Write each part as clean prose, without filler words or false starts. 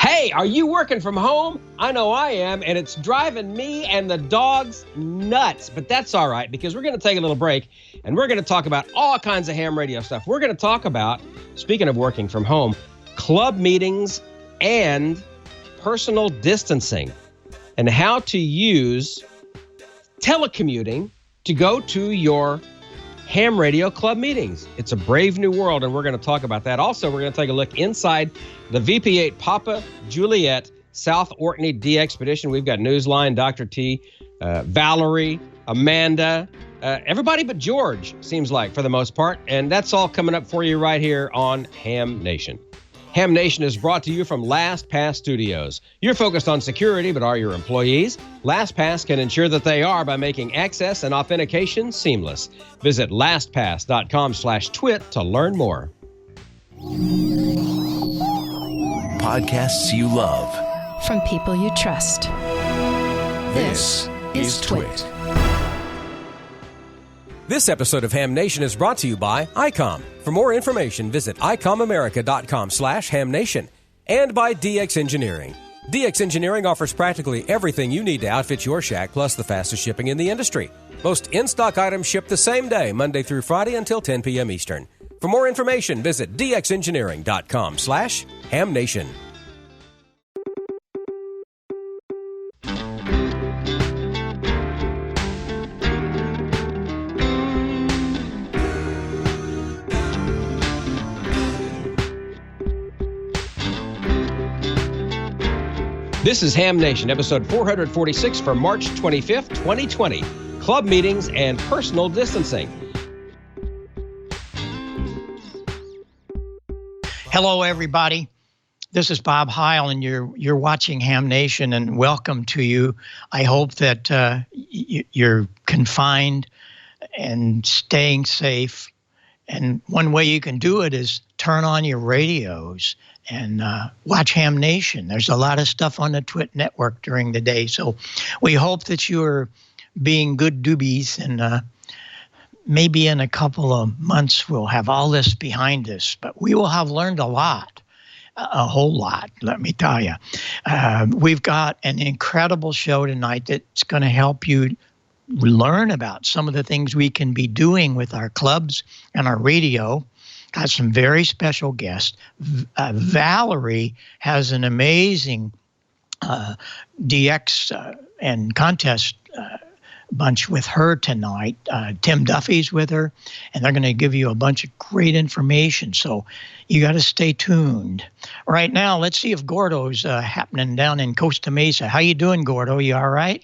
Hey, are you working from home? I know I am, and it's driving me and the dogs nuts. But that's all right, because we're going to take a little break, and we're going to talk about all kinds of ham radio stuff. We're going to talk about, speaking of working from home, club meetings and personal distancing, and how to use telecommuting to go to your ham radio club meetings. It's a brave new world, and we're going to talk about that. Also, we're going to take a look inside the VP8 Papa Juliet South Orkney DXpedition. We've got Newsline, Dr. T, Valerie, Amanda, everybody but George, seems like, for the most part. And that's all coming up for you right here on Ham Nation. Ham Nation is brought to you from LastPass Studios. You're focused on security, but are your employees? LastPass can ensure that they are by making access and authentication seamless. Visit lastpass.com/twit to learn more. Podcasts you love. From people you trust. This is TWiT. This episode of Ham Nation is brought to you by Icom. For more information, visit icomamerica.com/hamnation, and by DX Engineering. DX Engineering offers practically everything you need to outfit your shack, plus the fastest shipping in the industry. Most in-stock items ship the same day, Monday through Friday until 10 p.m. Eastern. For more information, visit dxengineering.com/hamnation. This is Ham Nation, episode 446 for March 25th, 2020. Club meetings and personal distancing. Hello, everybody. This is Bob Heil, and you're watching Ham Nation, and welcome to you. I hope that you're confined and staying safe. And one way you can do it is turn on your radios and watch Ham Nation. There's a lot of stuff on the TWiT network during the day. So we hope that you're being good doobies, and maybe in a couple of months we'll have all this behind us. But we will have learned a lot, a whole lot, let me tell you. We've got an incredible show tonight that's going to help you learn about some of the things we can be doing with our clubs and our radio. Got some very special guests. Valerie has an amazing DX and contest bunch with her tonight. Tim Duffy's with her, and they're going to give you a bunch of great information. So you got to stay tuned. Right now, let's see if Gordo's happening down in Costa Mesa. How you doing, Gordo? You all right?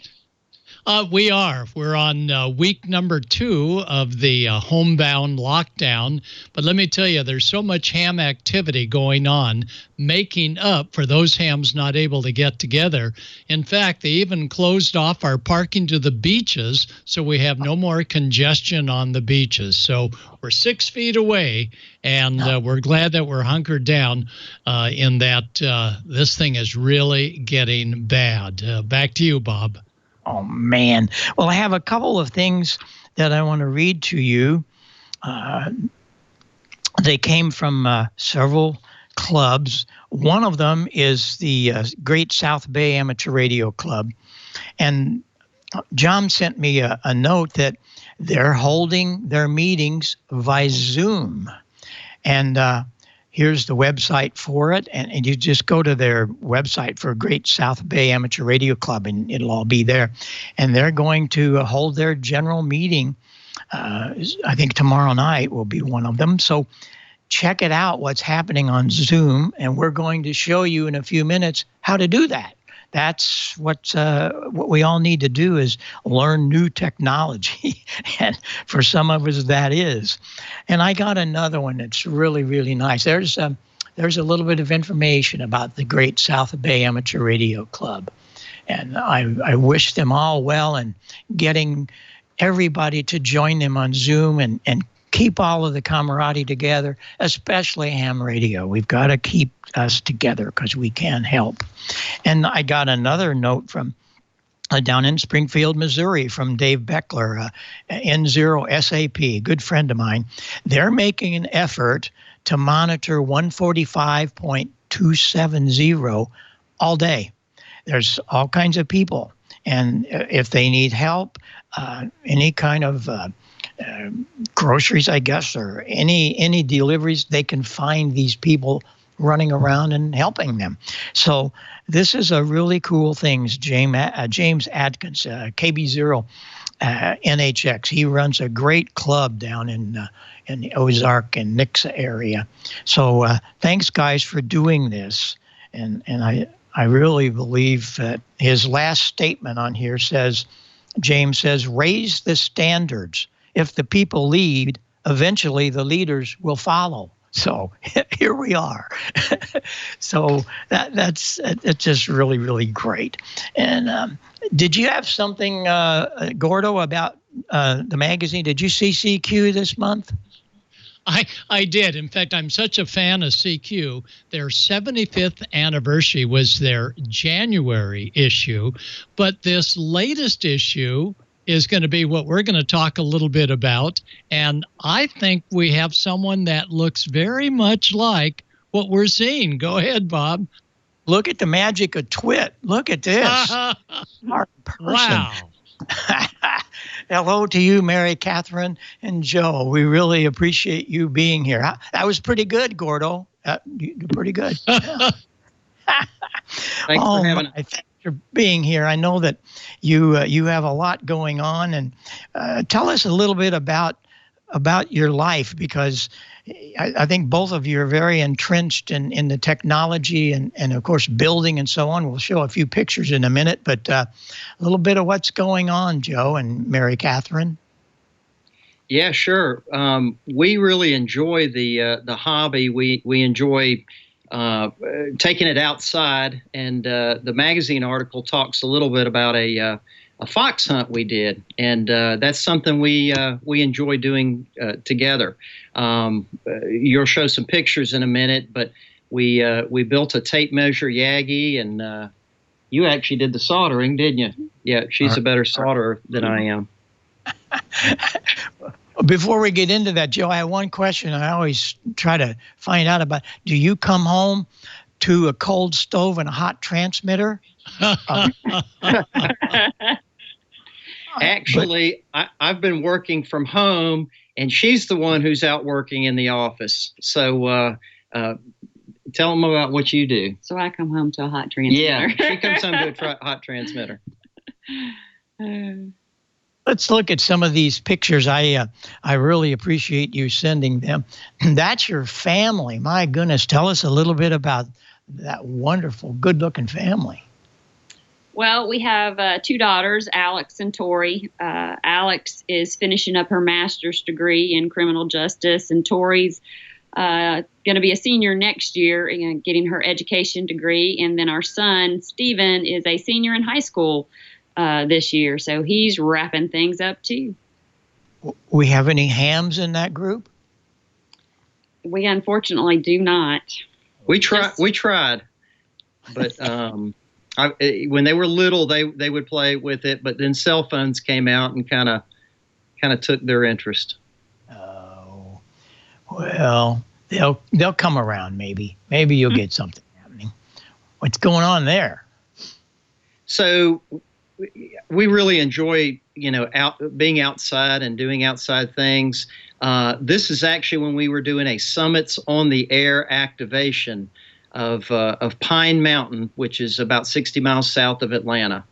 We are. We're on week number 2 of the homebound lockdown. But let me tell you, there's so much ham activity going on, making up for those hams not able to get together. In fact, they even closed off our parking to the beaches, so we have no more congestion on the beaches. So we're 6 feet away, and we're glad that we're hunkered down in that this thing is really getting bad. Back to you, Bob. Oh, man. Well, I have a couple of things that I want to read to you. They came from several clubs. One of them is the Great South Bay Amateur Radio Club. And John sent me a note that they're holding their meetings via Zoom. And here's the website for it, and you just go to their website for Great South Bay Amateur Radio Club, and it'll all be there. And they're going to hold their general meeting. I think tomorrow night will be one of them. So check it out, what's happening on Zoom, and we're going to show you in a few minutes how to do that. That's what we all need to do, is learn new technology. And for some of us, that is. And I got another one that's really, really nice. There's a little bit of information about the Great South Bay Amateur Radio Club. And I wish them all well in getting everybody to join them on Zoom and keep all of the camaraderie together, especially ham radio. We've got to keep us together because we can help. And I got another note from down in Springfield, Missouri, from Dave Beckler, N0 SAP, good friend of mine. They're making an effort to monitor 145.270 all day. There's all kinds of people. And if they need help, any kind of groceries, I guess, or any deliveries, they can find these people running around and helping them. So this is a really cool thing. James Adkins, KB0 NHX. He runs a great club down in the Ozark and Nixa area. So thanks, guys, for doing this. And I really believe that his last statement on here says, James says, raise the standards. If the people lead, eventually the leaders will follow. So here we are. So that's just really, really great. And did you have something, Gordo, about the magazine? Did you see CQ this month? I did. In fact, I'm such a fan of CQ. Their 75th anniversary was their January issue, but this latest issue is going to be what we're going to talk a little bit about. And I think we have someone that looks very much like what we're seeing. Go ahead, Bob. Look at the magic of TWiT. Look at this. Smart person. Wow. Hello to you, Mary Catherine and Joe. We really appreciate you being here. That was pretty good, Gordo. You did pretty good. Thanks for having us. Thanks for being here. I know that you have a lot going on, and tell us a little bit about your life, because I think both of you are very entrenched in the technology and of course building and so on. We'll show a few pictures in a minute, but a little bit of what's going on, Joe and Mary Catherine. Yeah, sure. We really enjoy the hobby. We enjoy taking it outside, and the magazine article talks a little bit about a fox hunt we did, and that's something we enjoy doing together. You'll show some pictures in a minute, but we built a tape measure Yagi, and you actually did the soldering, didn't you? Yeah, she's a better solderer than I am. Before we get into that, Joe, I have one question I always try to find out about. Do you come home to a cold stove and a hot transmitter? Actually, I've been working from home, and she's the one who's out working in the office. So tell them about what you do. So I come home to a hot transmitter. Yeah, she comes home to a hot transmitter. Let's look at some of these pictures. I really appreciate you sending them. That's your family. My goodness, tell us a little bit about that wonderful, good-looking family. Well, we have two daughters, Alex and Tori. Alex is finishing up her master's degree in criminal justice, and Tori's going to be a senior next year and getting her education degree. And then our son, Steven, is a senior in high school this year, so he's wrapping things up too. We have any hams in that group? We unfortunately do not. We tried, but when they were little, they would play with it, but then cell phones came out and kind of took their interest. Oh, well, they'll come around. Maybe you'll get something happening. What's going on there? So we really enjoy, being outside and doing outside things. This is actually when we were doing a Summits on the Air activation of Pine Mountain, which is about 60 miles south of Atlanta.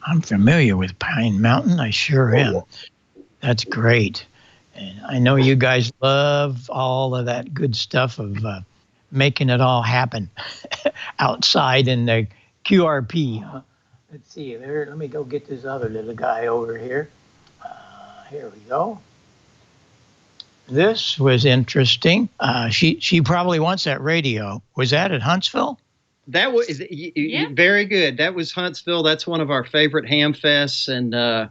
I'm familiar with Pine Mountain. I sure am. That's great. And I know you guys love all of that good stuff of making it all happen outside in the QRP. Huh? Let's see there. Let me go get this other little guy over here. Here we go. This was interesting. She probably wants that radio. Was that at Huntsville? That was very good. That was Huntsville. That's one of our favorite ham fests, and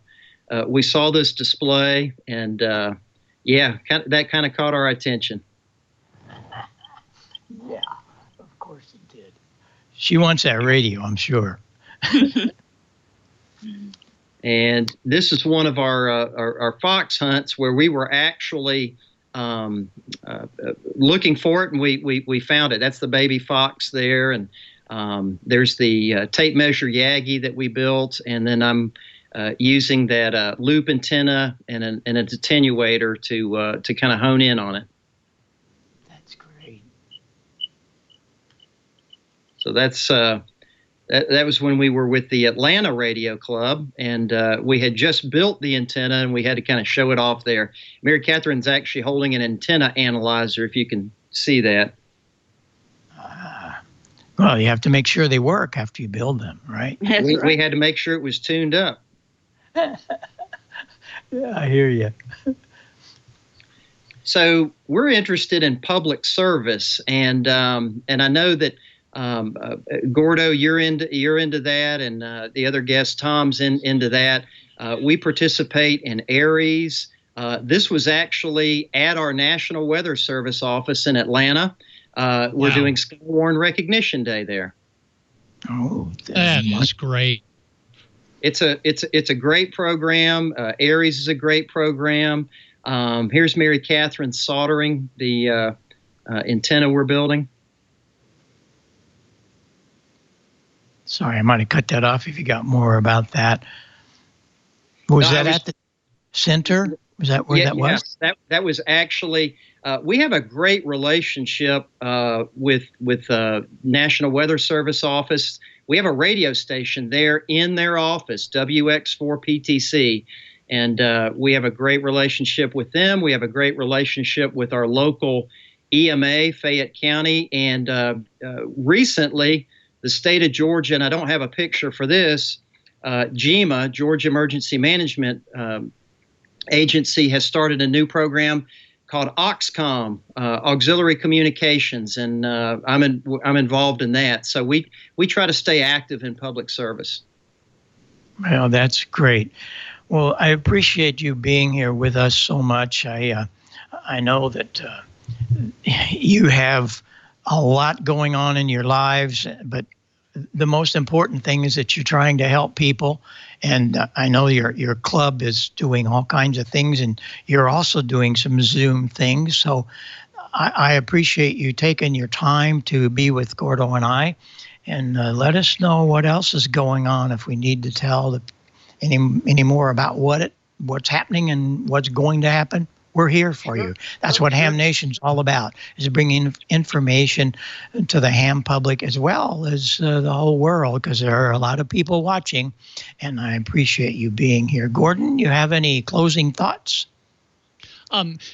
we saw this display, and that kind of caught our attention. Yeah, of course it did. She wants that radio, I'm sure. And this is one of our fox hunts where we were actually looking for it, and we found it. That's the baby fox there, and there's the tape measure Yagi that we built, and then I'm using that loop antenna and an attenuator to kind of hone in on it. That's great. So that's that was when we were with the Atlanta Radio Club, and we had just built the antenna, and we had to kind of show it off there. Mary Catherine's actually holding an antenna analyzer, if you can see that. Well, you have to make sure they work after you build them, right? We had to make sure it was tuned up. Yeah, I hear you. So we're interested in public service, and I know that Gordo, you're into that, and the other guest Tom's into that. We participate in ARES. This was actually at our National Weather Service office in Atlanta. We're doing Skywarn Recognition Day there. Oh, that is great. It's a great program. ARES is a great program. Here's Mary Catherine soldering the antenna we're building. Sorry, I might have cut that off if you got more about that. Was that at the center? Was that where that was? That was actually, we have a great relationship with National Weather Service office. We have a radio station there in their office, WX4PTC, and we have a great relationship with them. We have a great relationship with our local EMA, Fayette County, and recently, the state of Georgia, and I don't have a picture for this, GEMA, Georgia Emergency Management Agency, has started a new program called Oxcom, Auxiliary Communications, and I'm involved in that. So we try to stay active in public service. Well, that's great. Well, I appreciate you being here with us so much. I know that you have a lot going on in your lives, but the most important thing is that you're trying to help people. And I know your club is doing all kinds of things, and you're also doing some Zoom things. So I appreciate you taking your time to be with Gordo and I, and let us know what else is going on if we need to tell any more about what's happening and what's going to happen. We're here for you. That's what Ham Nation's all about, is bringing information to the ham public as well as the whole world, because there are a lot of people watching, and I appreciate you being here. Gordon, you have any closing thoughts?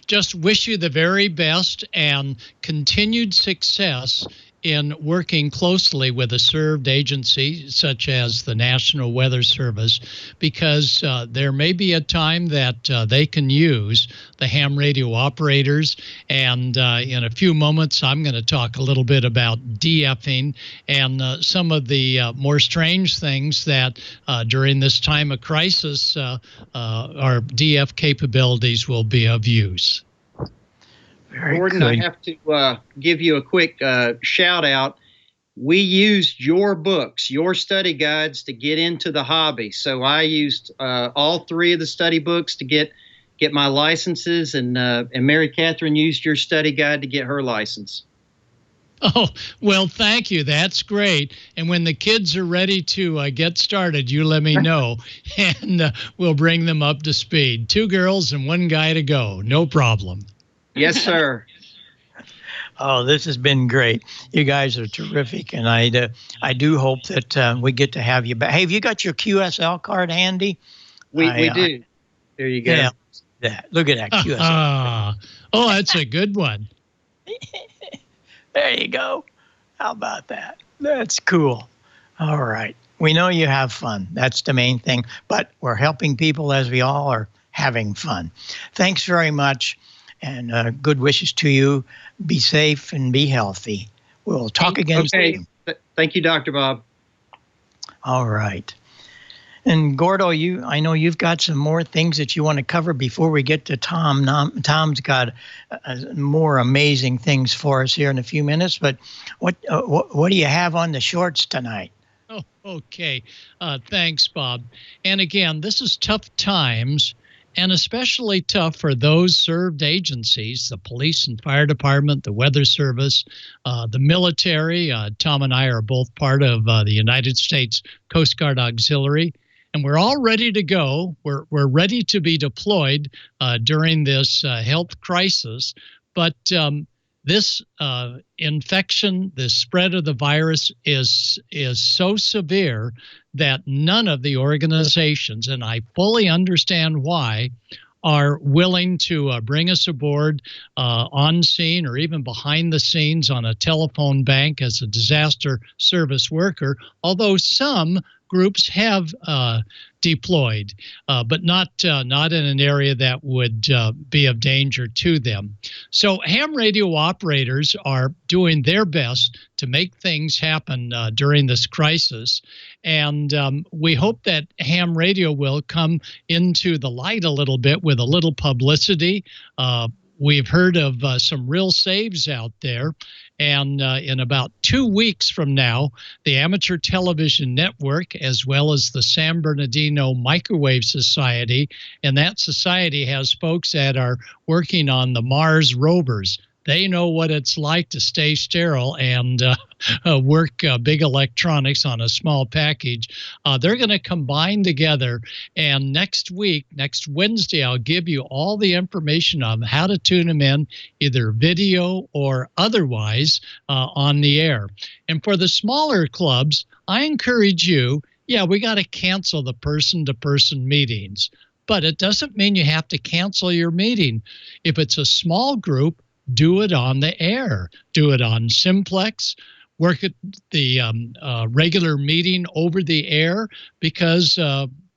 Just wish you the very best and continued success in working closely with a served agency such as the National Weather Service, because there may be a time that they can use the ham radio operators. And in a few moments, I'm going to talk a little bit about DFing and some of the more strange things that during this time of crisis, our DF capabilities will be of use. Gordon, I have to give you a quick shout out. We used your books, your study guides to get into the hobby. So I used all three of the study books to get my licenses, and Mary Catherine used your study guide to get her license. Oh, well, thank you. That's great. And when the kids are ready to get started, you let me know, and we'll bring them up to speed. 2 girls and 1 guy to go. No problem. Yes, sir. Oh, this has been great. You guys are terrific, and I do hope that we get to have you back. Hey, have you got your QSL card handy? We do. There you go. Yeah, look at that QSL. Oh, that's a good one. There you go. How about that? That's cool. All right. We know you have fun. That's the main thing. But we're helping people as we all are having fun. Thanks very much. And good wishes to you. Be safe and be healthy. We'll talk again soon. Thank you, Dr. Bob. All right. And Gordo, I know you've got some more things that you want to cover before we get to Tom. Tom's got more amazing things for us here in a few minutes. But what do you have on the shorts tonight? Oh, okay. Thanks, Bob. And again, this is tough times. and especially tough for those served agencies, the police and fire department, the weather service, the military. Tom and I are both part of the United States Coast Guard Auxiliary, and we're all ready to go. We're ready to be deployed during this health crisis, but this infection, this spread of the virus is so severe that none of the organizations, and I fully understand why, are willing to bring us aboard on scene or even behind the scenes on a telephone bank as a disaster service worker, although some groups have deployed, but not in an area that would be of danger to them. So ham radio operators are doing their best to make things happen during this crisis. And we hope that ham radio will come into the light a little bit with a little publicity. We've heard of some real saves out there. And in about 2 weeks from now, the Amateur Television Network, as well as the San Bernardino Microwave Society, and that society has folks that are working on the Mars rovers. They know what it's like to stay sterile and work big electronics on a small package. They're going to combine together. And next week, next Wednesday, I'll give you all the information on how to tune them in, either video or otherwise, on the air. And for the smaller clubs, I encourage you, we got to cancel the person-to-person meetings. But it doesn't mean you have to cancel your meeting. If it's a small group, do it on the air. Do it on Simplex. Work at the regular meeting over the air, because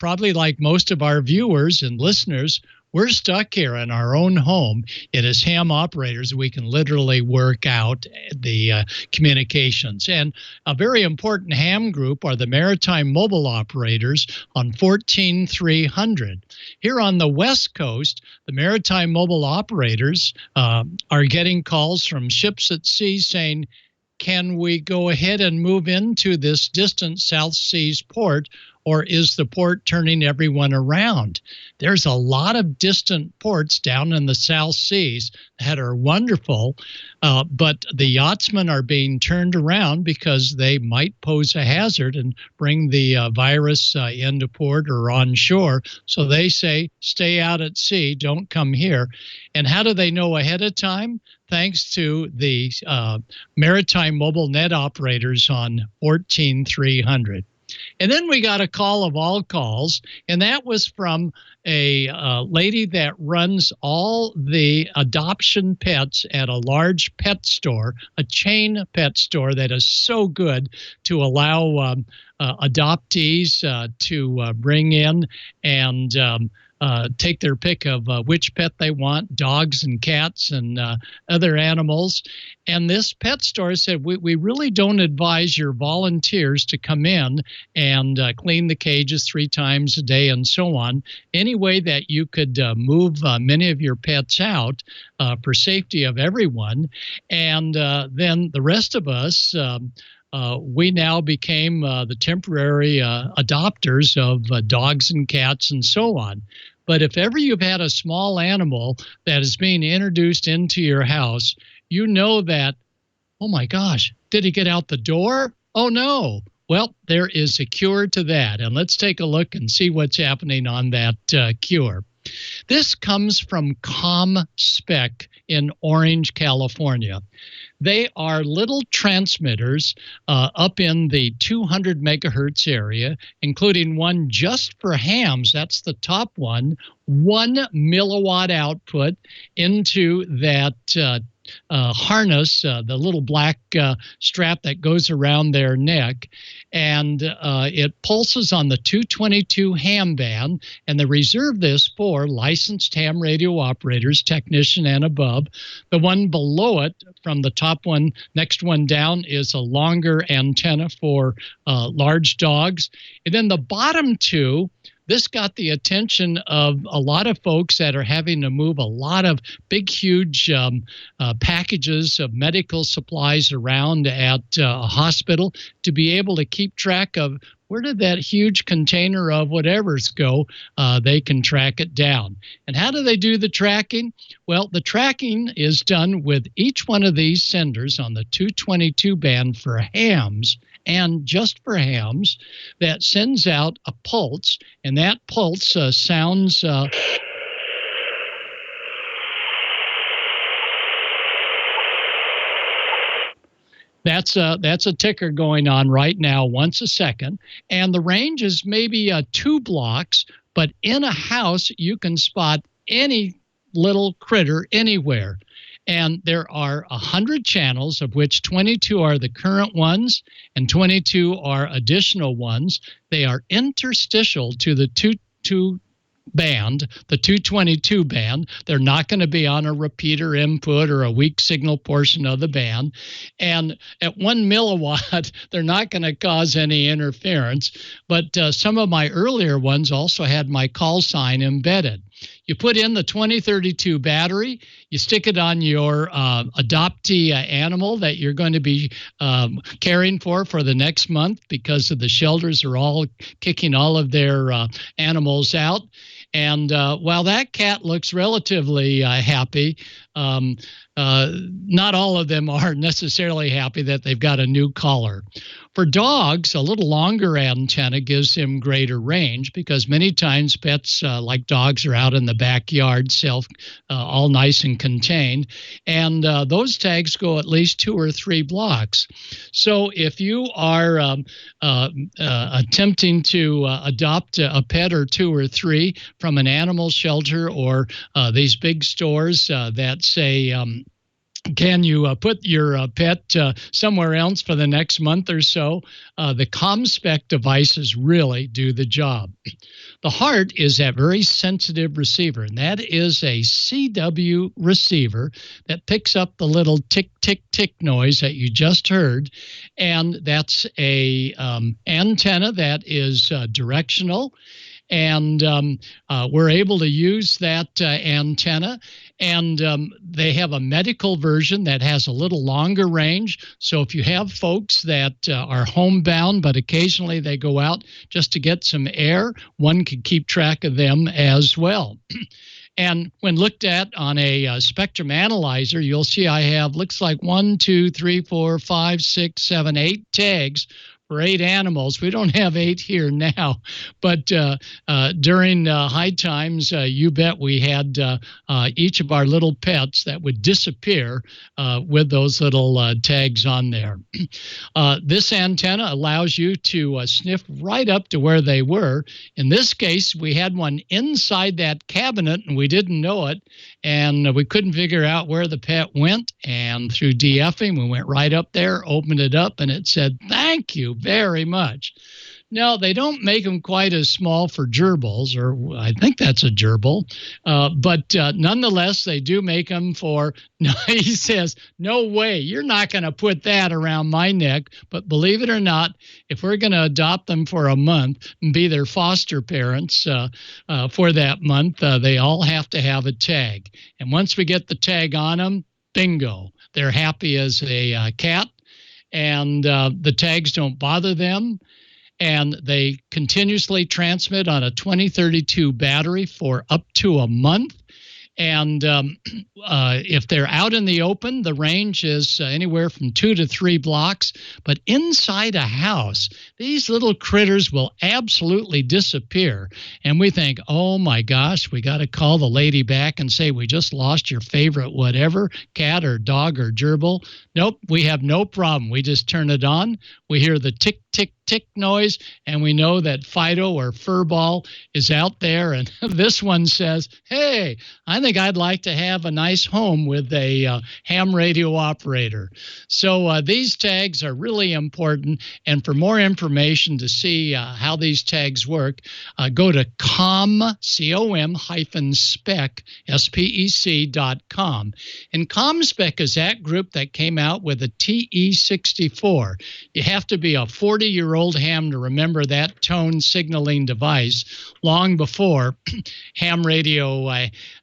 probably like most of our viewers and listeners, we're stuck here in our own home. And as ham operators, we can literally work out the communications. And a very important ham group are the Maritime Mobile Operators on 14300. Here on the West Coast, the Maritime Mobile Operators are getting calls from ships at sea saying, can we go ahead and move into this distant South Seas port, or is the port turning everyone around? There's a lot of distant ports down in the South Seas that are wonderful, but the yachtsmen are being turned around because they might pose a hazard and bring the virus into port or on shore. So they say, stay out at sea, don't come here. And how do they know ahead of time? Thanks to the Maritime Mobile Net Operators on 14300. And then we got a call of all calls, and that was from a lady that runs all the adoption pets at a large pet store, a chain pet store that is so good to allow adoptees to bring in and take their pick of which pet they want, dogs and cats and other animals. And this pet store said, we really don't advise your volunteers to come in and clean the cages 3 times a day and so on. Any way that you could move many of your pets out for safety of everyone. And then the rest of us, we now became the temporary adopters of dogs and cats and so on. But if ever you've had a small animal that is being introduced into your house, you know that, oh my gosh, did he get out the door? Oh no. Well, there is a cure to that. And let's take a look and see what's happening on that cure. This comes from ComSpec in Orange, California. They are little transmitters up in the 200 megahertz area, including one just for hams. That's the top one. 1 milliwatt output into that harness, the little black strap that goes around their neck, and it pulses on the 222 ham band, and they reserve this for licensed ham radio operators, technician and above. The one below it, from the top one, next one down, is a longer antenna for large dogs. And then the bottom two, this got the attention of a lot of folks that are having to move a lot of big, huge packages of medical supplies around at a hospital to be able to keep track of where did that huge container of whatever's go? They can track it down. And how do they do the tracking? Well, the tracking is done with each one of these senders on the 222 band for hams, and just for hams, that sends out a pulse, and that pulse sounds... That's a ticker going on right now once a second. And the range is maybe 2 blocks, but in a house, you can spot any little critter anywhere. And there are 100 channels, of which 22 are the current ones and 22 are additional ones. They are interstitial to the 222 band, the 222 band. They're not going to be on a repeater input or a weak signal portion of the band. And at 1 milliwatt, they're not going to cause any interference. But some of my earlier ones also had my call sign embedded. You put in the 2032 battery, you stick it on your adoptee animal that you're going to be caring for the next month, because of the shelters are all kicking all of their animals out. And while that cat looks relatively happy, not all of them are necessarily happy that they've got a new collar. For dogs, a little longer antenna gives them greater range, because many times pets like dogs are out in the backyard, all nice and contained, and those tags go at least 2 or 3 blocks. So if you are attempting to adopt a pet or 2 or 3 from an animal shelter or these big stores that say, can you put your pet somewhere else for the next month or so? The ComSpec devices really do the job. The Heart is a very sensitive receiver, and that is a CW receiver that picks up the little tick, tick, tick noise that you just heard, and that's a antenna that is directional. And we're able to use that antenna. And they have a medical version that has a little longer range. So if you have folks that are homebound, but occasionally they go out just to get some air, one can keep track of them as well. And when looked at on a spectrum analyzer, you'll see I have, looks like 1, 2, 3, 4, 5, 6, 7, 8 tags for 8 animals. We don't have 8 here now, but during high times, you bet we had each of our little pets that would disappear with those little tags on there. This antenna allows you to sniff right up to where they were. In this case, we had one inside that cabinet and we didn't know it, and we couldn't figure out where the pet went. And through DFing, we went right up there, opened it up, and it said, "Thank you very much." No, they don't make them quite as small for gerbils, or I think that's a gerbil, but nonetheless, they do make them for, he says, "No way, you're not going to put that around my neck." But believe it or not, if we're going to adopt them for a month and be their foster parents for that month, they all have to have a tag. And once we get the tag on them, bingo, they're happy as a cat, and the tags don't bother them. And they continuously transmit on a 2032 battery for up to a month. And if they're out in the open, the range is anywhere from 2 to 3 blocks. But inside a house, these little critters will absolutely disappear. And we think, oh my gosh, we got to call the lady back and say, we just lost your favorite whatever, cat or dog or gerbil. Nope, we have no problem. We just turn it on. We hear the tick, tick, tick noise, and we know that Fido or Furball is out there. And this one says, "Hey, I think I'd like to have a nice home with a ham radio operator." So these tags are really important. And for more information to see how these tags work, go to com-spec, spec.com. And ComSpec is that group that came out with a TE64. You have to be a 40-year-old old ham to remember that tone signaling device long before ham radio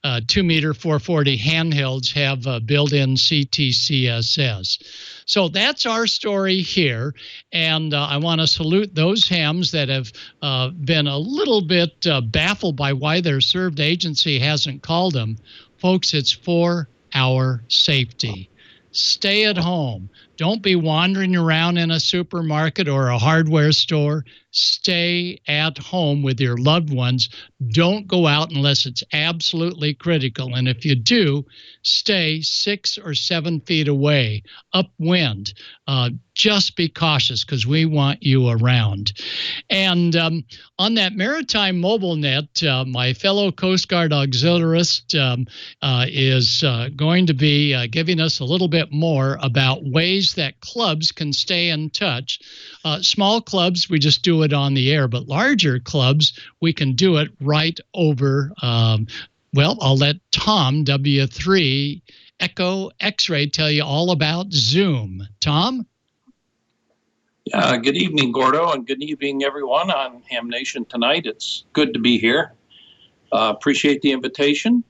2-meter 440 handhelds have built-in CTCSS. So that's our story here, and I want to salute those hams that have been a little bit baffled by why their served agency hasn't called them. Folks, it's for our safety. Stay at home. Don't be wandering around in a supermarket or a hardware store. Stay at home with your loved ones. Don't go out unless it's absolutely critical. And if you do, stay 6 or 7 feet away, upwind. Just be cautious because we want you around. And on that Maritime Mobile Net, my fellow Coast Guard auxiliarist is going to be giving us a little bit more about ways that clubs can stay in touch. Small clubs, we just do it on the air, but larger clubs, we can do it right over, I'll let Tom W3 Echo X-Ray tell you all about Zoom. Tom? Good evening, Gordo, and good evening, everyone on Ham Nation tonight. It's good to be here. Appreciate the invitation.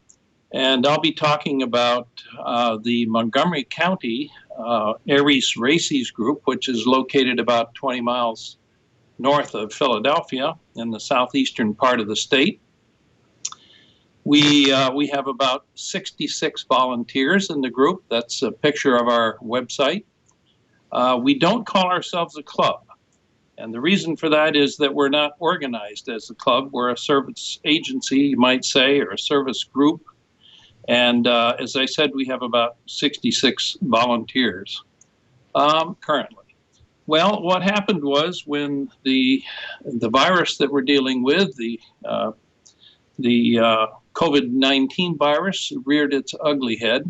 And I'll be talking about the Montgomery County Aries Races Group, which is located about 20 miles north of Philadelphia in the southeastern part of the state. We have about 66 volunteers in the group. That's a picture of our website. We don't call ourselves a club. And the reason for that is that we're not organized as a club. We're a service agency, you might say, or a service group. And as I said, we have about 66 volunteers currently. Well, what happened was when the virus that we're dealing with, the COVID-19 virus, reared its ugly head,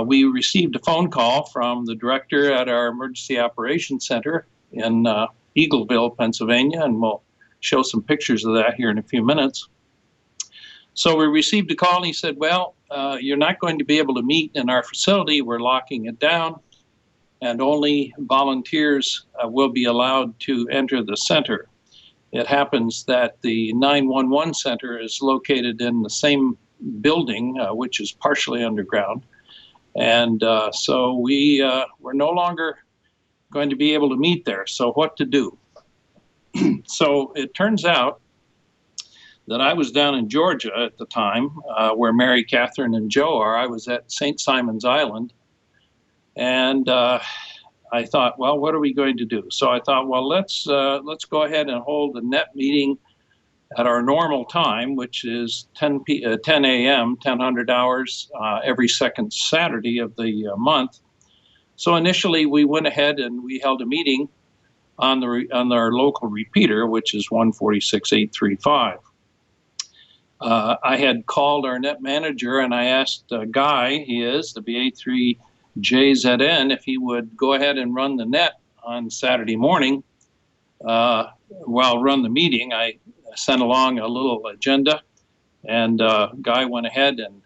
we received a phone call from the director at our Emergency Operations Center in Eagleville, Pennsylvania, and we'll show some pictures of that here in a few minutes. So we received a call, and he said, well, you're not going to be able to meet in our facility. We're locking it down, and only volunteers will be allowed to enter the center. It happens that the 911 center is located in the same building, which is partially underground. And so we're no longer going to be able to meet there. So what to do? So it turns out that I was down in Georgia at the time, where Mary, Catherine, and Joe are. I was at St. Simon's Island. And I thought, well, what are we going to do? So I thought, well, let's go ahead and hold a net meeting at our normal time, which is 10 a.m., 1000 hours, every second Saturday of the month. So initially, we went ahead and we held a meeting on our local repeater, which is 146.835. I had called our net manager and I asked Guy, he is the VP8PJ if he would go ahead and run the net on Saturday morning. Run the meeting. I sent along a little agenda, and Guy went ahead and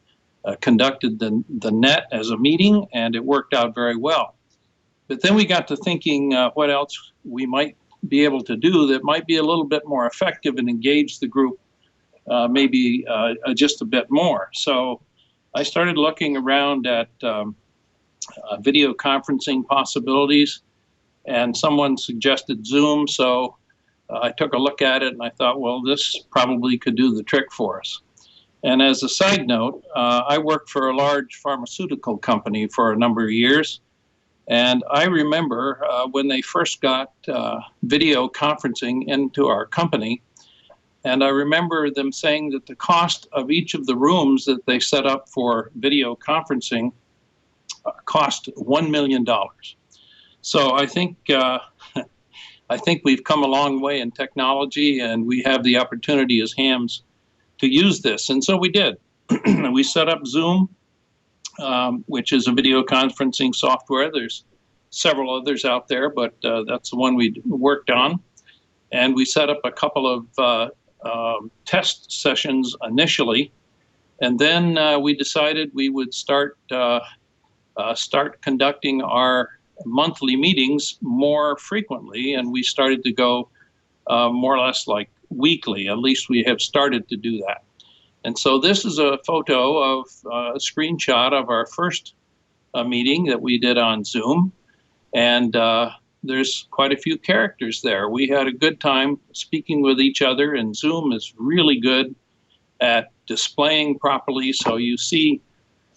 conducted the net as a meeting, and it worked out very well. But then we got to thinking what else we might be able to do that might be a little bit more effective and engage the group maybe just a bit more. So I started looking around at video conferencing possibilities, and someone suggested Zoom. So I took a look at it and I thought, well, this probably could do the trick for us. And as a side note, I worked for a large pharmaceutical company for a number of years. And I remember when they first got video conferencing into our company, and I remember them saying that the cost of each of the rooms that they set up for video conferencing cost $1 million. So I think we've come a long way in technology, and we have the opportunity as hams to use this. And so we did. We set up Zoom, which is a video conferencing software. There's several others out there, but that's the one we worked on. And we set up a couple of test sessions initially. And then we decided we would start conducting our monthly meetings more frequently, and we started to go more or less like weekly. At least we have started to do that. And so this is a photo of a screenshot of our first meeting that we did on Zoom. And there's quite a few characters there. We had a good time speaking with each other, and Zoom is really good at displaying properly. So you see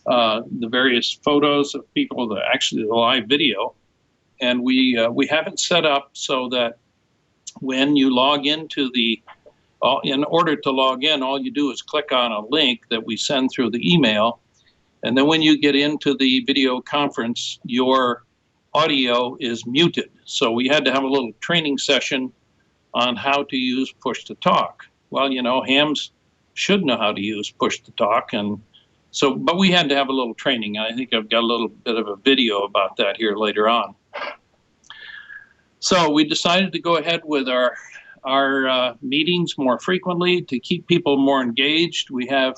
the various photos of people, the live video. And we have it set up so that when you log into in order to log in, all you do is click on a link that we send through the email. And then when you get into the video conference, your audio is muted. So we had to have a little training session on how to use push-to-talk. Well, hams should know how to use push-to-talk. And so, but we had to have a little training. I think I've got a little bit of a video about that here later on. So we decided to go ahead with our meetings more frequently to keep people more engaged. We have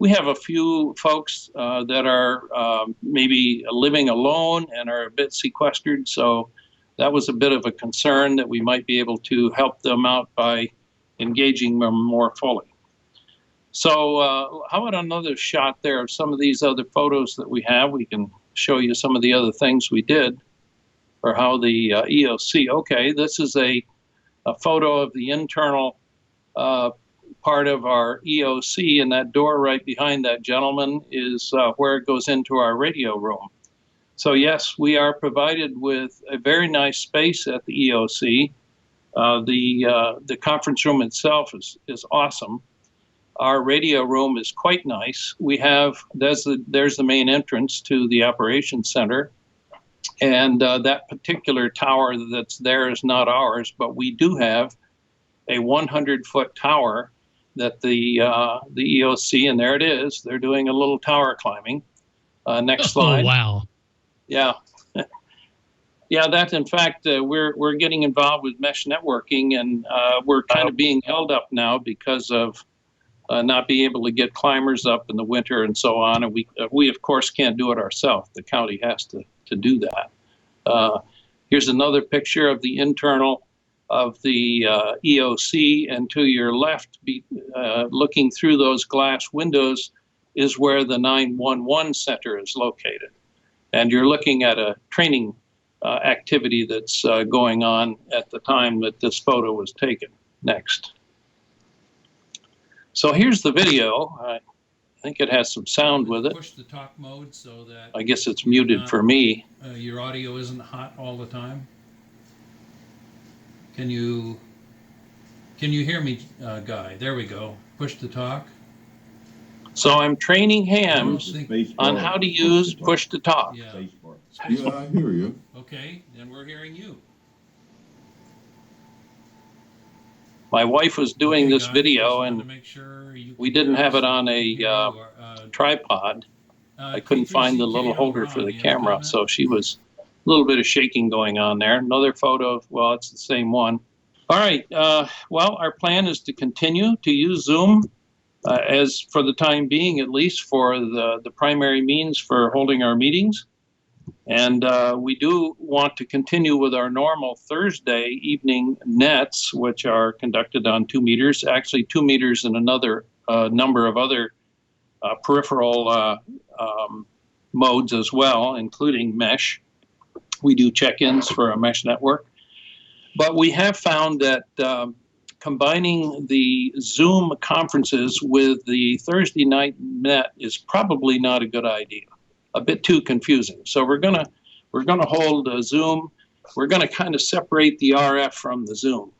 a few folks that are maybe living alone and are a bit sequestered. So that was a bit of a concern that we might be able to help them out by engaging them more fully. So how about another shot there of some of these other photos that we have? We can show you some of the other things we did, or how the EOC. Okay, this is a photo of the internal part of our EOC, and that door right behind that gentleman is where it goes into our radio room. So yes, we are provided with a very nice space at the EOC. The conference room itself is awesome. Our radio room is quite nice. We have, there's the main entrance to the operations center. And that particular tower that's there is not ours, but we do have a 100-foot tower that the EOC, and there it is. They're doing a little tower climbing. Next slide. Oh, wow. Yeah. Yeah, that in fact, we're getting involved with mesh networking, and we're kind of being held up now because of not being able to get climbers up in the winter and so on. And we of course can't do it ourselves. The county has to do that. Here's another picture of the internal of the EOC, and to your left, looking through those glass windows, is where the 911 center is located. And you're looking at a training activity that's going on at the time that this photo was taken. Next. So here's the video. I think it has some sound with it. Push the talk mode so that I guess it's muted for me. Your audio isn't hot all the time. Can you hear me, Guy? There we go. Push to talk. So I'm training hams on how to use push to talk. Yeah. Yeah, I hear you. Okay, then we're hearing you. My wife was doing this video, and sure we didn't have it on a tripod. I couldn't find the little holder for the camera, so she was a little bit of shaking going on there. Another photo, well, it's the same one. All right, well, our plan is to continue to use Zoom as for the time being, at least for the primary means for holding our meetings. And we do want to continue with our normal Thursday evening nets, which are conducted on 2 meters, actually 2 meters and another number of other peripheral modes as well, including mesh. We do check-ins for a mesh network. But we have found that combining the Zoom conferences with the Thursday night net is probably not a good idea. A bit too confusing. So we're gonna hold Zoom. We're gonna kind of separate the RF from the Zoom.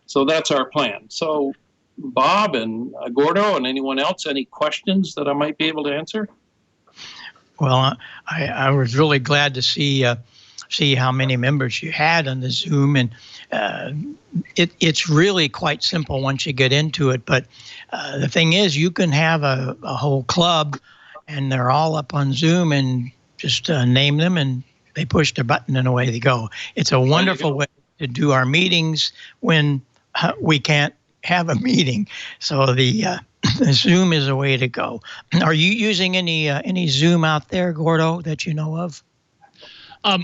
So that's our plan. So Bob and Gordo and anyone else, any questions that I might be able to answer? Well, I was really glad to see how many members you had on the Zoom, and it's really quite simple once you get into it. But the thing is, you can have a whole club, and they're all up on Zoom, and just name them, and they push the button, and away they go. It's a wonderful way to do our meetings when we can't have a meeting. So the Zoom is a way to go. Are you using any Zoom out there, Gordo, that you know of?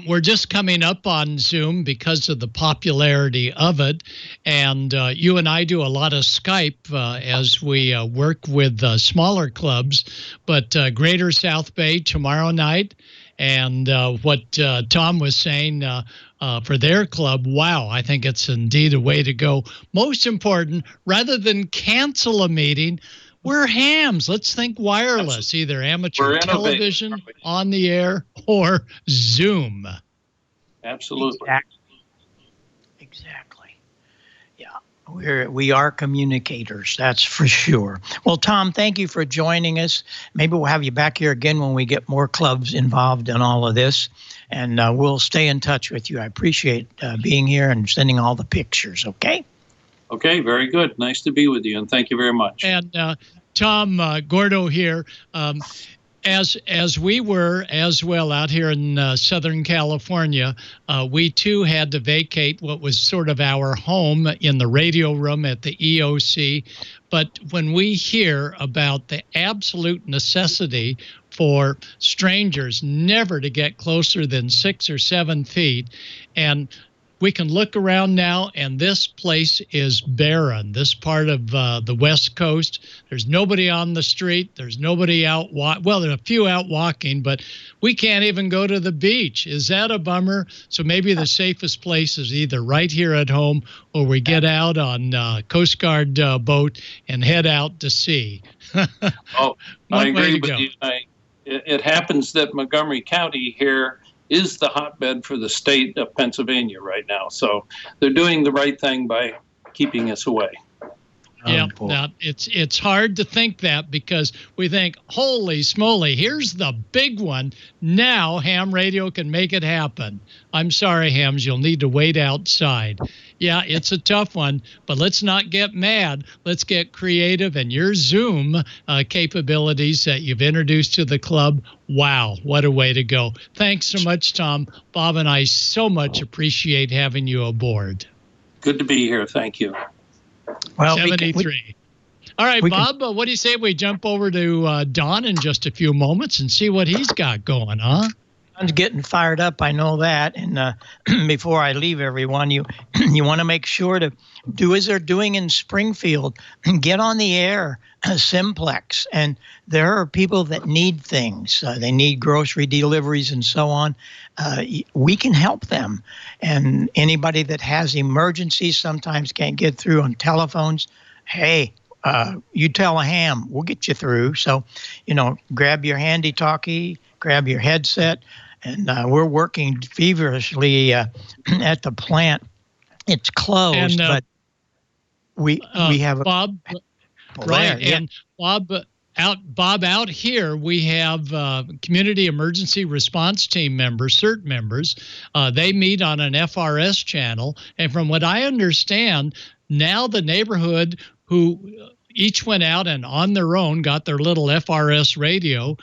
We're just coming up on Zoom because of the popularity of it. And you and I do a lot of Skype as we work with smaller clubs. But Greater South Bay tomorrow night. And what Tom was saying for their club, wow, I think it's indeed a way to go. Most important, rather than cancel a meeting, we're hams. Let's think wireless, either amateur television on the air or Zoom. Absolutely. Exactly. Yeah, we are communicators, that's for sure. Well, Tom, thank you for joining us. Maybe we'll have you back here again when we get more clubs involved in all of this, and we'll stay in touch with you. I appreciate being here and sending all the pictures, okay? Okay, very good. Nice to be with you, and thank you very much. And Tom Gordo here. As we were as well out here in Southern California, we too had to vacate what was sort of our home in the radio room at the EOC. But when we hear about the absolute necessity for strangers never to get closer than 6 or 7 feet, and we can look around now, and this place is barren. This part of the West Coast, there's nobody on the street. There's nobody out. Well, there's a few out walking, but we can't even go to the beach. Is that a bummer? So maybe the safest place is either right here at home, or we get out on Coast Guard boat and head out to sea. Oh, I agree with you. It happens that Montgomery County here is the hotbed for the state of Pennsylvania right now. So they're doing the right thing by keeping us away. Yeah, now it's hard to think that, because we think, holy smoly, here's the big one. Now ham radio can make it happen. I'm sorry, hams, you'll need to wait outside. Yeah, it's a tough one, but let's not get mad. Let's get creative, and your Zoom capabilities that you've introduced to the club, wow, what a way to go. Thanks so much, Tom. Bob and I so much appreciate having you aboard. Good to be here. Thank you. Well, 73. All right, Bob, what do you say we jump over to Don in just a few moments and see what he's got going, huh? Don's getting fired up, I know that. And before I leave everyone, you want to make sure to do as they're doing in Springfield, get on the air, Simplex. And there are people that need things. They need grocery deliveries and so on. We can help them. And anybody that has emergencies, sometimes can't get through on telephones, hey, you tell a ham, we'll get you through. So, grab your handy talkie, grab your headset, and we're working feverishly at the plant. It's closed, but we have Bob, right? There, and yeah. Bob, out here we have community emergency response team members, CERT members. They meet on an FRS channel, and from what I understand, now the neighborhood who each went out and on their own got their little FRS radio,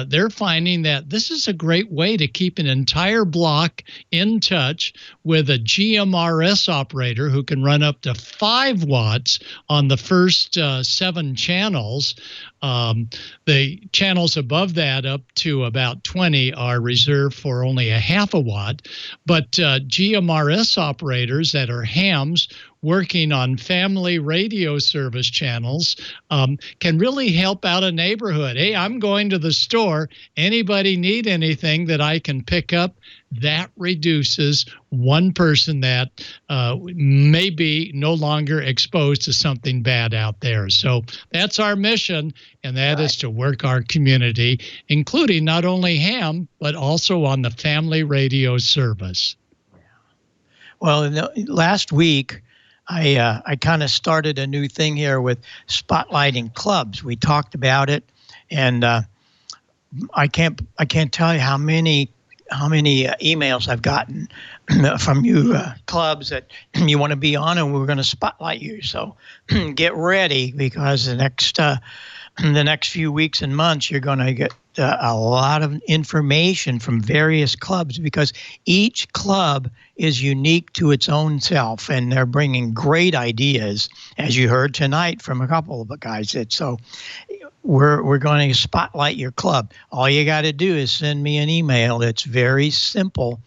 they're finding that this is a great way to keep an entire block in touch with a GMRS operator who can run up to 5 watts on the first 7 channels. The channels above that up to about 20 are reserved for only a half a watt. But GMRS operators that are hams working on family radio service channels can really help out a neighborhood. Hey, I'm going to the store. Anybody need anything that I can pick up? That reduces one person that may be no longer exposed to something bad out there. So that's our mission, and that is to work our community, including not only ham, but also on the family radio service. Well, last week, I kind of started a new thing here with spotlighting clubs. We talked about it, and I can't tell you how many emails I've gotten from you clubs that you want to be on, and we're going to spotlight you. So get ready, because the next few weeks and months you're going to get a lot of information from various clubs, because each club is unique to its own self, and they're bringing great ideas, as you heard tonight from a couple of the guys. So we're going to spotlight your club. All you got to do is send me an email. It's very simple.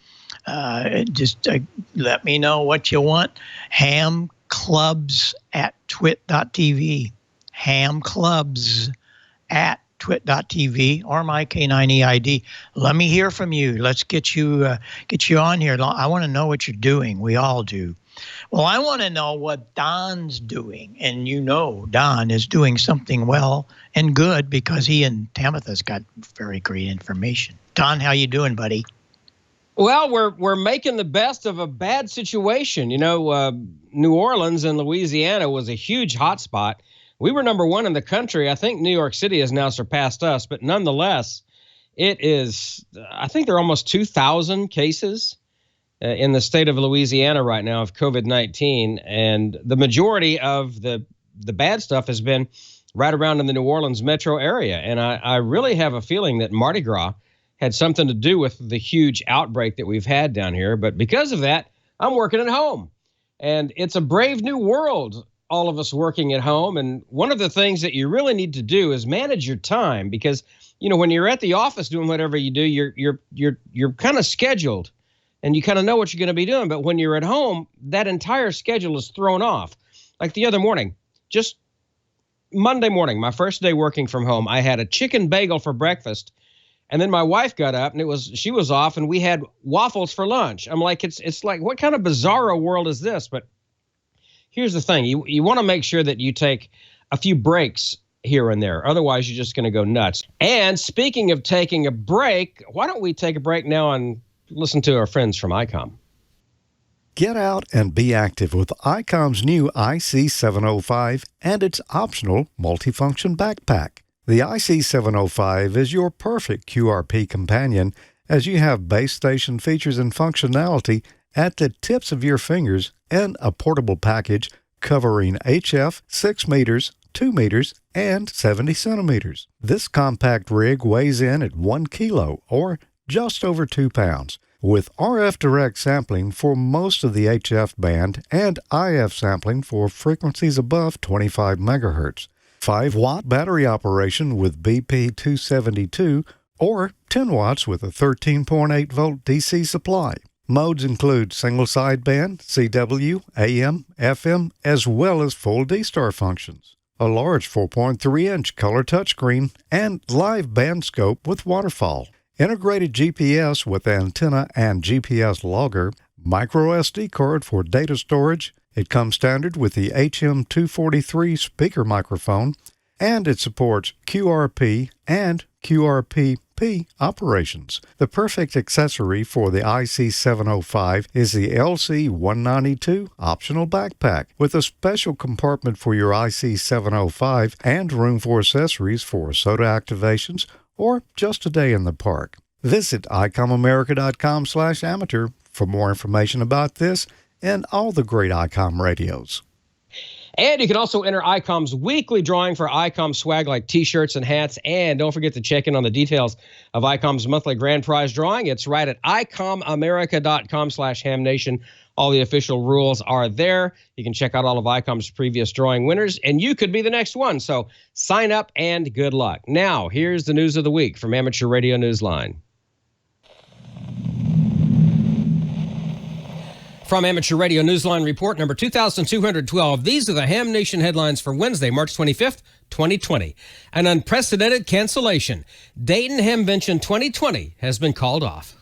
Just let me know what you want. hamclubs@twit.tv. hamclubs@twit.tv or my K9EID. Let me hear from you. Let's get you on here. I want to know what you're doing. We all do. Well, I want to know what Don's doing. And you know Don is doing something well and good because he and Tamitha's got very great information. Don, how you doing, buddy? Well, we're making the best of a bad situation. You know, New Orleans and Louisiana was a huge hotspot. We were number one in the country. I think New York City has now surpassed us, but nonetheless, it is, I think there are almost 2,000 cases in the state of Louisiana right now of COVID-19. And the majority of the bad stuff has been right around in the New Orleans metro area. And I really have a feeling that Mardi Gras had something to do with the huge outbreak that we've had down here. But because of that, I'm working at home. And it's a brave new world, all of us working at home. And one of the things that you really need to do is manage your time, because, you know, when you're at the office doing whatever you do, you're kind of scheduled and you kind of know what you're going to be doing. But when you're at home, that entire schedule is thrown off. Like the other morning, just Monday morning, my first day working from home, I had a chicken bagel for breakfast. And then my wife got up and she was off and we had waffles for lunch. I'm like, it's like, what kind of bizarro world is this? But here's the thing. You want to make sure that you take a few breaks here and there. Otherwise, you're just going to go nuts. And speaking of taking a break, why don't we take a break now and listen to our friends from Icom? Get out and be active with Icom's new IC705 and its optional multifunction backpack. The IC705 is your perfect QRP companion, as you have base station features and functionality at the tips of your fingers and a portable package covering HF 6 meters, 2 meters, and 70 centimeters. This compact rig weighs in at 1 kilo, or just over 2 pounds, with RF direct sampling for most of the HF band and IF sampling for frequencies above 25 megahertz. 5-watt battery operation with BP272, or 10 watts with a 13.8-volt DC supply. Modes include single sideband, CW, AM, FM, as well as full D-Star functions, a large 4.3-inch color touchscreen, and live band scope with waterfall, integrated GPS with antenna and GPS logger, micro SD card for data storage. It comes standard with the HM243 speaker microphone, and it supports QRP and QRPP operations. The perfect accessory for the IC705 is the LC192 optional backpack, with a special compartment for your IC705 and room for accessories for soda activations or just a day in the park. Visit icomamerica.com/amateur for more information about this and all the great Icom radios. And you can also enter Icom's weekly drawing for Icom swag like T-shirts and hats. And don't forget to check in on the details of Icom's monthly grand prize drawing. It's right at icomamerica.com/HamNation. All the official rules are there. You can check out all of Icom's previous drawing winners, and you could be the next one. So sign up and good luck. Now, here's the news of the week from Amateur Radio Newsline. From Amateur Radio Newsline report number 2212, these are the Ham Nation headlines for Wednesday, March 25th, 2020. An unprecedented cancellation. Dayton Hamvention 2020 has been called off.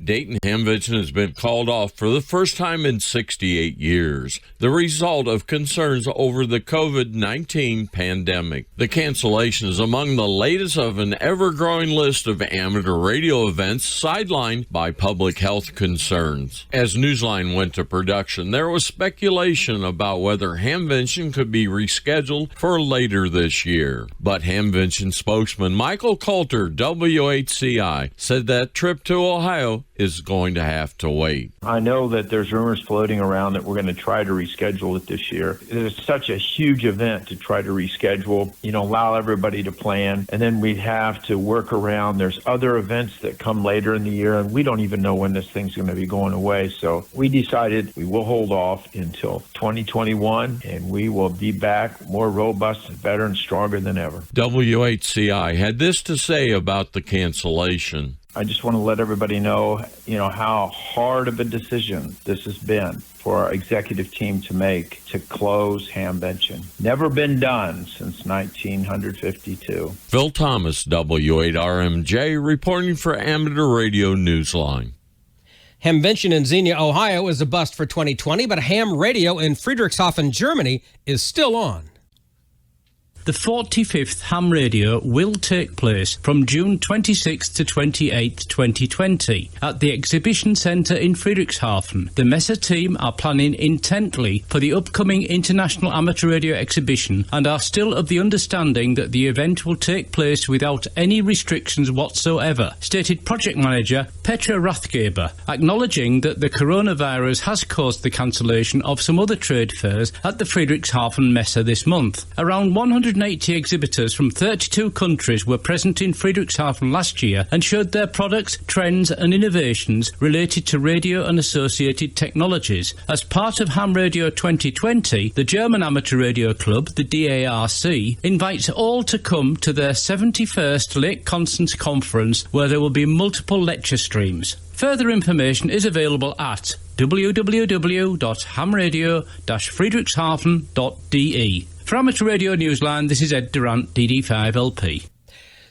Dayton Hamvention has been called off for the first time in 68 years, the result of concerns over the COVID-19 pandemic. The cancellation is among the latest of an ever-growing list of amateur radio events sidelined by public health concerns. As Newsline went to production, there was speculation about whether Hamvention could be rescheduled for later this year. But Hamvention spokesman Michael Coulter, WHCI, said that trip to Ohio is going to have to wait. I know that there's rumors floating around that we're going to try to reschedule it this year. It is such a huge event to try to reschedule, allow everybody to plan, and then we'd have to work around. There's other events that come later in the year, and we don't even know when this thing's going to be going away. So we decided we will hold off until 2021, and we will be back more robust and better and stronger than ever. WHCI had this to say about the cancellation. I just want to let everybody know, how hard of a decision this has been for our executive team to make to close HamVention. Never been done since 1952. Phil Thomas, W8RMJ, reporting for Amateur Radio Newsline. HamVention in Xenia, Ohio is a bust for 2020, but ham radio in Friedrichshafen, Germany is still on. The 45th Ham Radio will take place from June 26th to 28th, 2020 at the Exhibition Centre in Friedrichshafen. The Messe team are planning intently for the upcoming International Amateur Radio Exhibition and are still of the understanding that the event will take place without any restrictions whatsoever, stated project manager Petra Rathgeber, acknowledging that the coronavirus has caused the cancellation of some other trade fairs at the Friedrichshafen Messe this month. Around 180 exhibitors from 32 countries were present in Friedrichshafen last year and showed their products, trends and innovations related to radio and associated technologies. As part of Ham Radio 2020, the German Amateur Radio Club, the DARC, invites all to come to their 71st Lake Constance Conference, where there will be multiple lecture streams. Further information is available at www.hamradio-friedrichshafen.de. For Amateur Radio Newsline, this is Ed Durant, DD5LP.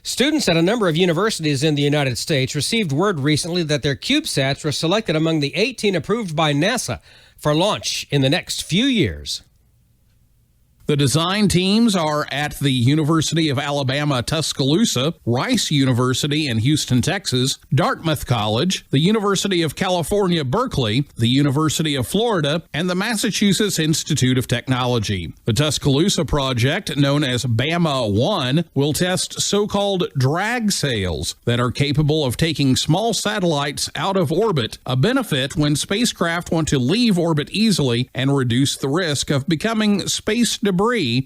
Students at a number of universities in the United States received word recently that their CubeSats were selected among the 18 approved by NASA for launch in the next few years. The design teams are at the University of Alabama, Tuscaloosa, Rice University in Houston, Texas, Dartmouth College, the University of California, Berkeley, the University of Florida, and the Massachusetts Institute of Technology. The Tuscaloosa project, known as Bama 1, will test so-called drag sails that are capable of taking small satellites out of orbit, a benefit when spacecraft want to leave orbit easily and reduce the risk of becoming space debris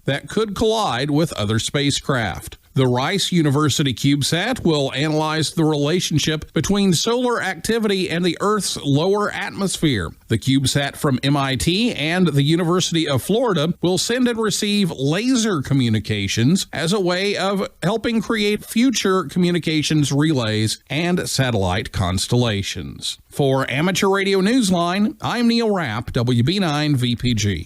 that could collide with other spacecraft. The Rice University CubeSat will analyze the relationship between solar activity and the Earth's lower atmosphere. The CubeSat from MIT and the University of Florida will send and receive laser communications as a way of helping create future communications relays and satellite constellations. For Amateur Radio Newsline, I'm Neil Rapp, WB9VPG.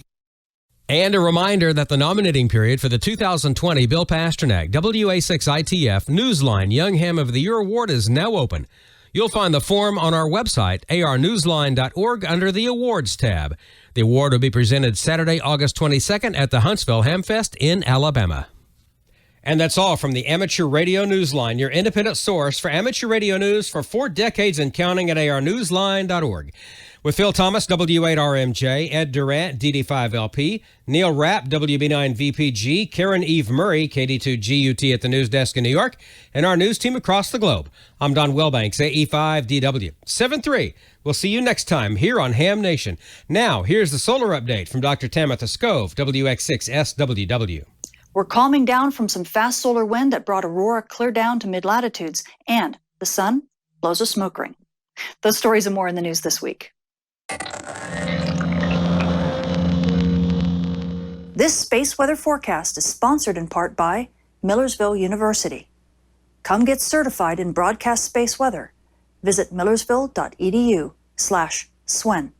And a reminder that the nominating period for the 2020 Bill Pasternak WA6ITF Newsline Young Ham of the Year Award is now open. You'll find the form on our website, arnewsline.org, under the Awards tab. The award will be presented Saturday, August 22nd at the Huntsville Hamfest in Alabama. And that's all from the Amateur Radio Newsline, your independent source for amateur radio news for 4 decades and counting at arnewsline.org. With Phil Thomas, W8RMJ, Ed Durant, DD5LP, Neil Rapp, WB9VPG, Karen Eve Murray, KD2GUT at the news desk in New York, and our news team across the globe. I'm Don Wilbanks, AE5DW. 7-3. We'll see you next time here on Ham Nation. Now, here's the solar update from Dr. Tamitha Skov, WX6SWW. We're calming down from some fast solar wind that brought aurora clear down to mid-latitudes, and the sun blows a smoke ring. Those stories and more in the news this week. This space weather forecast is sponsored in part by Millersville University. Come get certified in broadcast space weather. Visit millersville.edu/SWEN.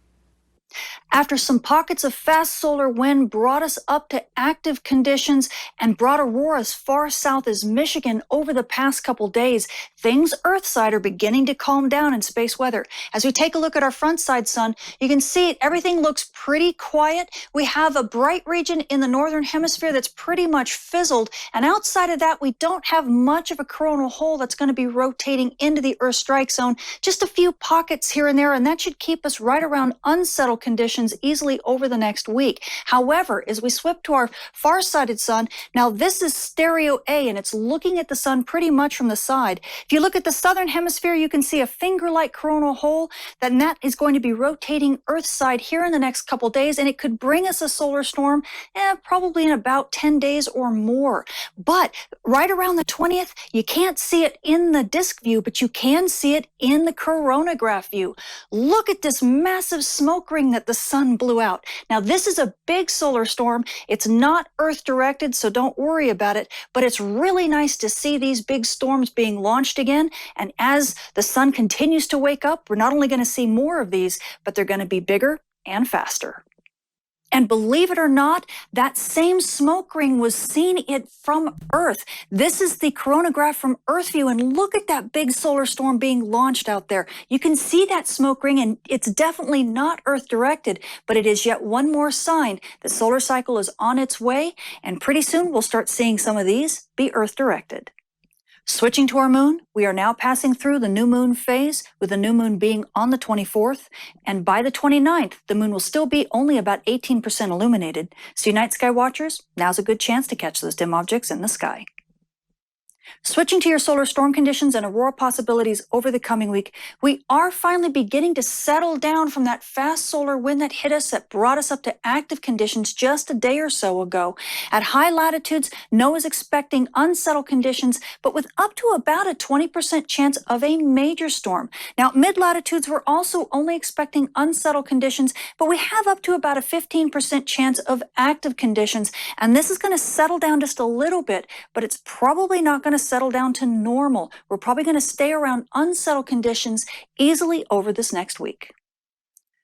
After some pockets of fast solar wind brought us up to active conditions and brought aurora as far south as Michigan over the past couple days, things Earthside are beginning to calm down in space weather. As we take a look at our front side sun, you can see everything looks pretty quiet. We have a bright region in the northern hemisphere that's pretty much fizzled, and outside of that, we don't have much of a coronal hole that's going to be rotating into the Earth strike zone. Just a few pockets here and there, and that should keep us right around unsettled conditions conditions easily over the next week. However, as we swip to our far-sighted sun, now this is stereo A, and it's looking at the sun pretty much from the side. If you look at the southern hemisphere, you can see a finger-like coronal hole, then that is going to be rotating Earth's side here in the next couple days, and it could bring us a solar storm probably in about 10 days or more. But right around the 20th, you can't see it in the disk view, but you can see it in the coronagraph view. Look at this massive smoke ring that the sun blew out. Now, this is a big solar storm. It's not Earth-directed, so don't worry about it, but it's really nice to see these big storms being launched again. And as the sun continues to wake up, we're not only going to see more of these, but they're going to be bigger and faster. And believe it or not, that same smoke ring was seen from Earth. This is the coronagraph from Earth view, and look at that big solar storm being launched out there. You can see that smoke ring, and it's definitely not Earth-directed, but it is yet one more sign the solar cycle is on its way, and pretty soon we'll start seeing some of these be Earth-directed. Switching to our moon, we are now passing through the new moon phase, with the new moon being on the 24th, and by the 29th, the moon will still be only about 18% illuminated. So you night sky watchers, now's a good chance to catch those dim objects in the sky. Switching to your solar storm conditions and aurora possibilities over the coming week, we are finally beginning to settle down from that fast solar wind that hit us, that brought us up to active conditions just a day or so ago. At high latitudes, NOAA's expecting unsettled conditions, but with up to about a 20% chance of a major storm. Now, mid-latitudes, we're also only expecting unsettled conditions, but we have up to about a 15% chance of active conditions, and this is going to settle down just a little bit, but it's probably not going to settle down to normal. We're probably going to stay around unsettled conditions easily over this next week.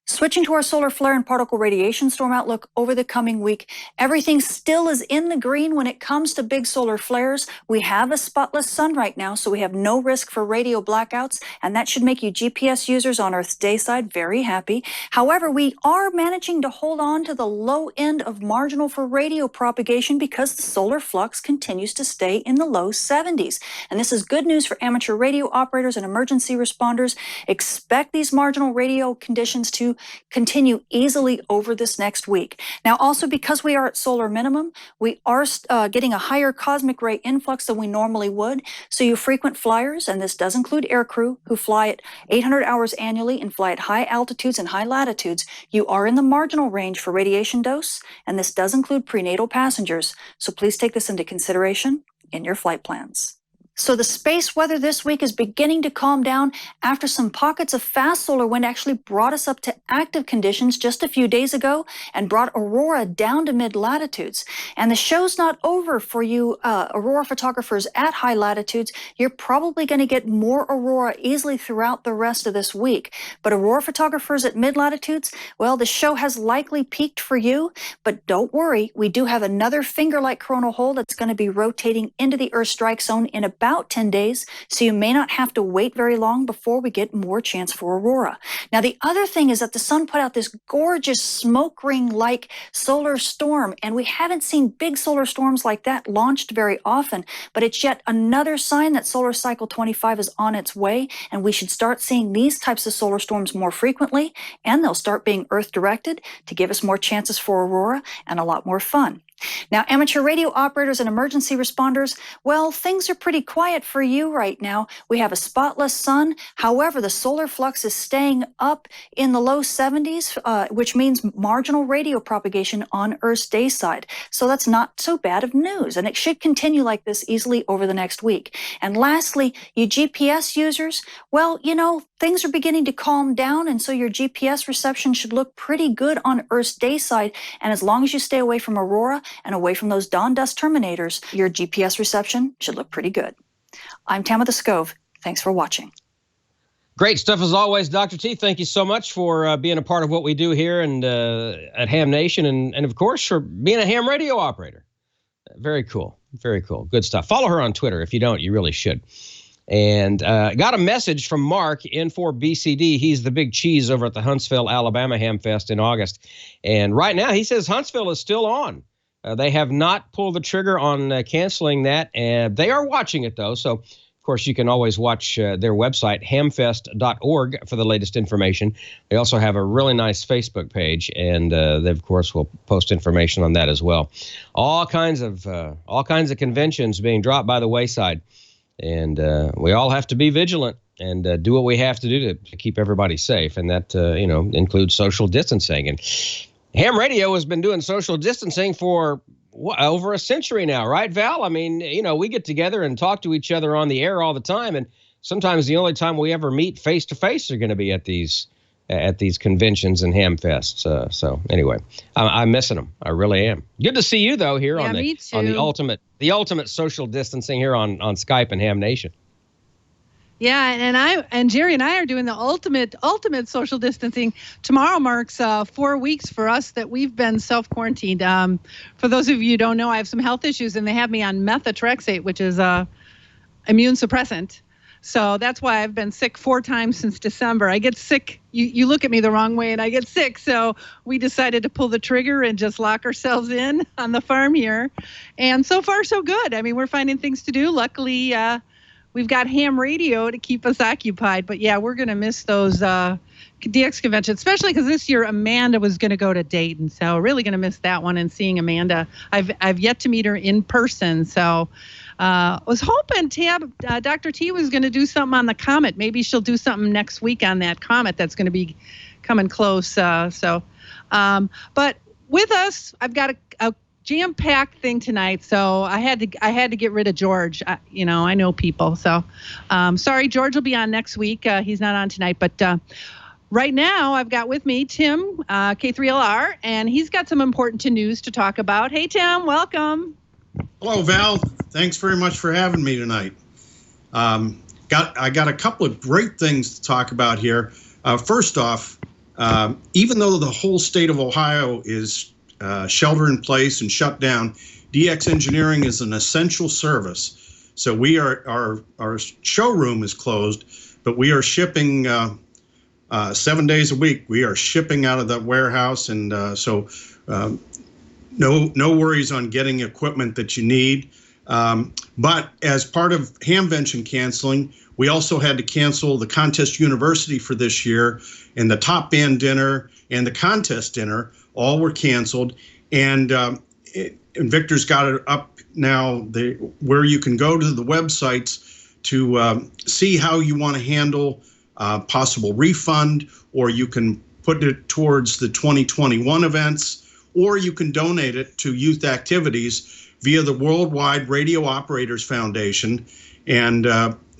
Switching to our solar flare and particle radiation storm outlook over the coming week, everything still is in the green when it comes to big solar flares. We have a spotless sun right now, so we have no risk for radio blackouts, and that should make you GPS users on Earth's day side very happy. However, we are managing to hold on to the low end of marginal for radio propagation because the solar flux continues to stay in the low 70s. And this is good news for amateur radio operators and emergency responders. Expect these marginal radio conditions to continue easily over this next week. Now, also because we are at solar minimum, we are getting a higher cosmic ray influx than we normally would. So you frequent flyers, and this does include aircrew who fly at 800 hours annually and fly at high altitudes and high latitudes, you are in the marginal range for radiation dose, and this does include prenatal passengers. So please take this into consideration in your flight plans. So the space weather this week is beginning to calm down after some pockets of fast solar wind actually brought us up to active conditions just a few days ago and brought aurora down to mid-latitudes. And the show's not over for you aurora photographers at high latitudes. You're probably going to get more aurora easily throughout the rest of this week. But aurora photographers at mid-latitudes, well, the show has likely peaked for you. But don't worry, we do have another finger-like coronal hole that's going to be rotating into the Earth strike zone in about 10 days, so you may not have to wait very long before we get more chance for aurora. Now, the other thing is that the sun put out this gorgeous smoke ring-like solar storm, and we haven't seen big solar storms like that launched very often, but it's yet another sign that solar cycle 25 is on its way, and we should start seeing these types of solar storms more frequently, and they'll start being Earth-directed to give us more chances for aurora and a lot more fun. Now, amateur radio operators and emergency responders, well, things are pretty quiet for you right now. We have a spotless sun. However, the solar flux is staying up in the low 70s, which means marginal radio propagation on Earth's day side. So that's not so bad of news, and it should continue like this easily over the next week. And lastly, you GPS users, well, you know, things are beginning to calm down, and so your GPS reception should look pretty good on Earth's day side. And as long as you stay away from aurora and away from those dawn dust terminators, your GPS reception should look pretty good. I'm Tamitha Skov. Thanks for watching. Great stuff as always, Dr. T. Thank you so much for being a part of what we do here and at Ham Nation, and of course for being a ham radio operator. Very cool. Very cool. Good stuff. Follow her on Twitter. If you don't, you really should. And got a message from Mark N4BCD. He's the big cheese over at the Huntsville, Alabama Ham Fest in August. And right now, he says Huntsville is still on. They have not pulled the trigger on canceling that. And they are watching it, though. So Of course, you can always watch their website, hamfest.org, for the latest information. They also have a really nice Facebook page, and they, of course, will post information on that as well. All kinds of conventions being dropped by the wayside, and we all have to be vigilant and do what we have to do to keep everybody safe, and that includes social distancing. And ham radio has been doing social distancing for over a century now, right, Val? I mean, we get together and talk to each other on the air all the time, and sometimes the only time we ever meet face to face are going to be at these conventions and ham fests. So anyway, I'm missing them. I really am. Good to see you though here on the ultimate social distancing here on Skype and Ham Nation. Yeah, and Jerry and I are doing the ultimate social distancing. Tomorrow marks 4 weeks for us that we've been self-quarantined. For those of you who don't know, I have some health issues, and they have me on methotrexate, which is a immune suppressant. So that's why I've been sick 4 times since December. I get sick. You look at me the wrong way, and I get sick. So we decided to pull the trigger and just lock ourselves in on the farm here. And so far, so good. I mean, we're finding things to do. Luckily, we've got ham radio to keep us occupied. But yeah, we're going to miss those DX conventions, especially because this year Amanda was going to go to Dayton. So really going to miss that one and seeing Amanda. I've yet to meet her in person. So I was hoping Dr. T was going to do something on the comet. Maybe she'll do something next week on that comet that's going to be coming close. But with us, I've got a jam-packed thing tonight, so I had to get rid of George. I know people, so sorry. George will be on next week. He's not on tonight, but right now I've got with me Tim, K3LR, and he's got some important news to talk about. Hey, Tim, welcome. Hello, Val. Thanks very much for having me tonight. I got a couple of great things to talk about here. First off, even though the whole state of Ohio is shelter in place and shut down, DX Engineering is an essential service. So we are our showroom is closed, but we are shipping 7 days a week. We are shipping out of the warehouse, and so no worries on getting equipment that you need. But as part of Hamvention canceling, we also had to cancel the Contest University for this year, and the Top Band dinner and the contest dinner all were canceled. And Victor's got it up now where you can go to the websites to see how you want to handle possible refund, or you can put it towards the 2021 events, or you can donate it to youth activities via the Worldwide Radio Operators Foundation. And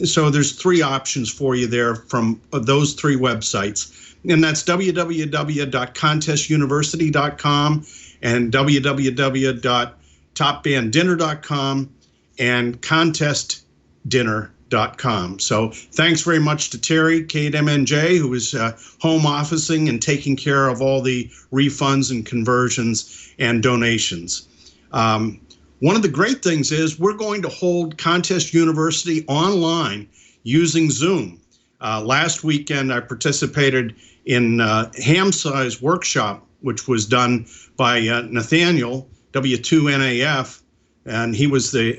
so there's 3 options for you there from those 3 websites. And that's www.contestuniversity.com and www.topbanddinner.com and contestdinner.com. So thanks very much to Terry, KMNJ, who is home officing and taking care of all the refunds and conversions and donations. One of the great things is we're going to hold Contest University online using Zoom. Last weekend, I participated in Ham-Size Workshop, which was done by Nathaniel, W2NAF, and he was the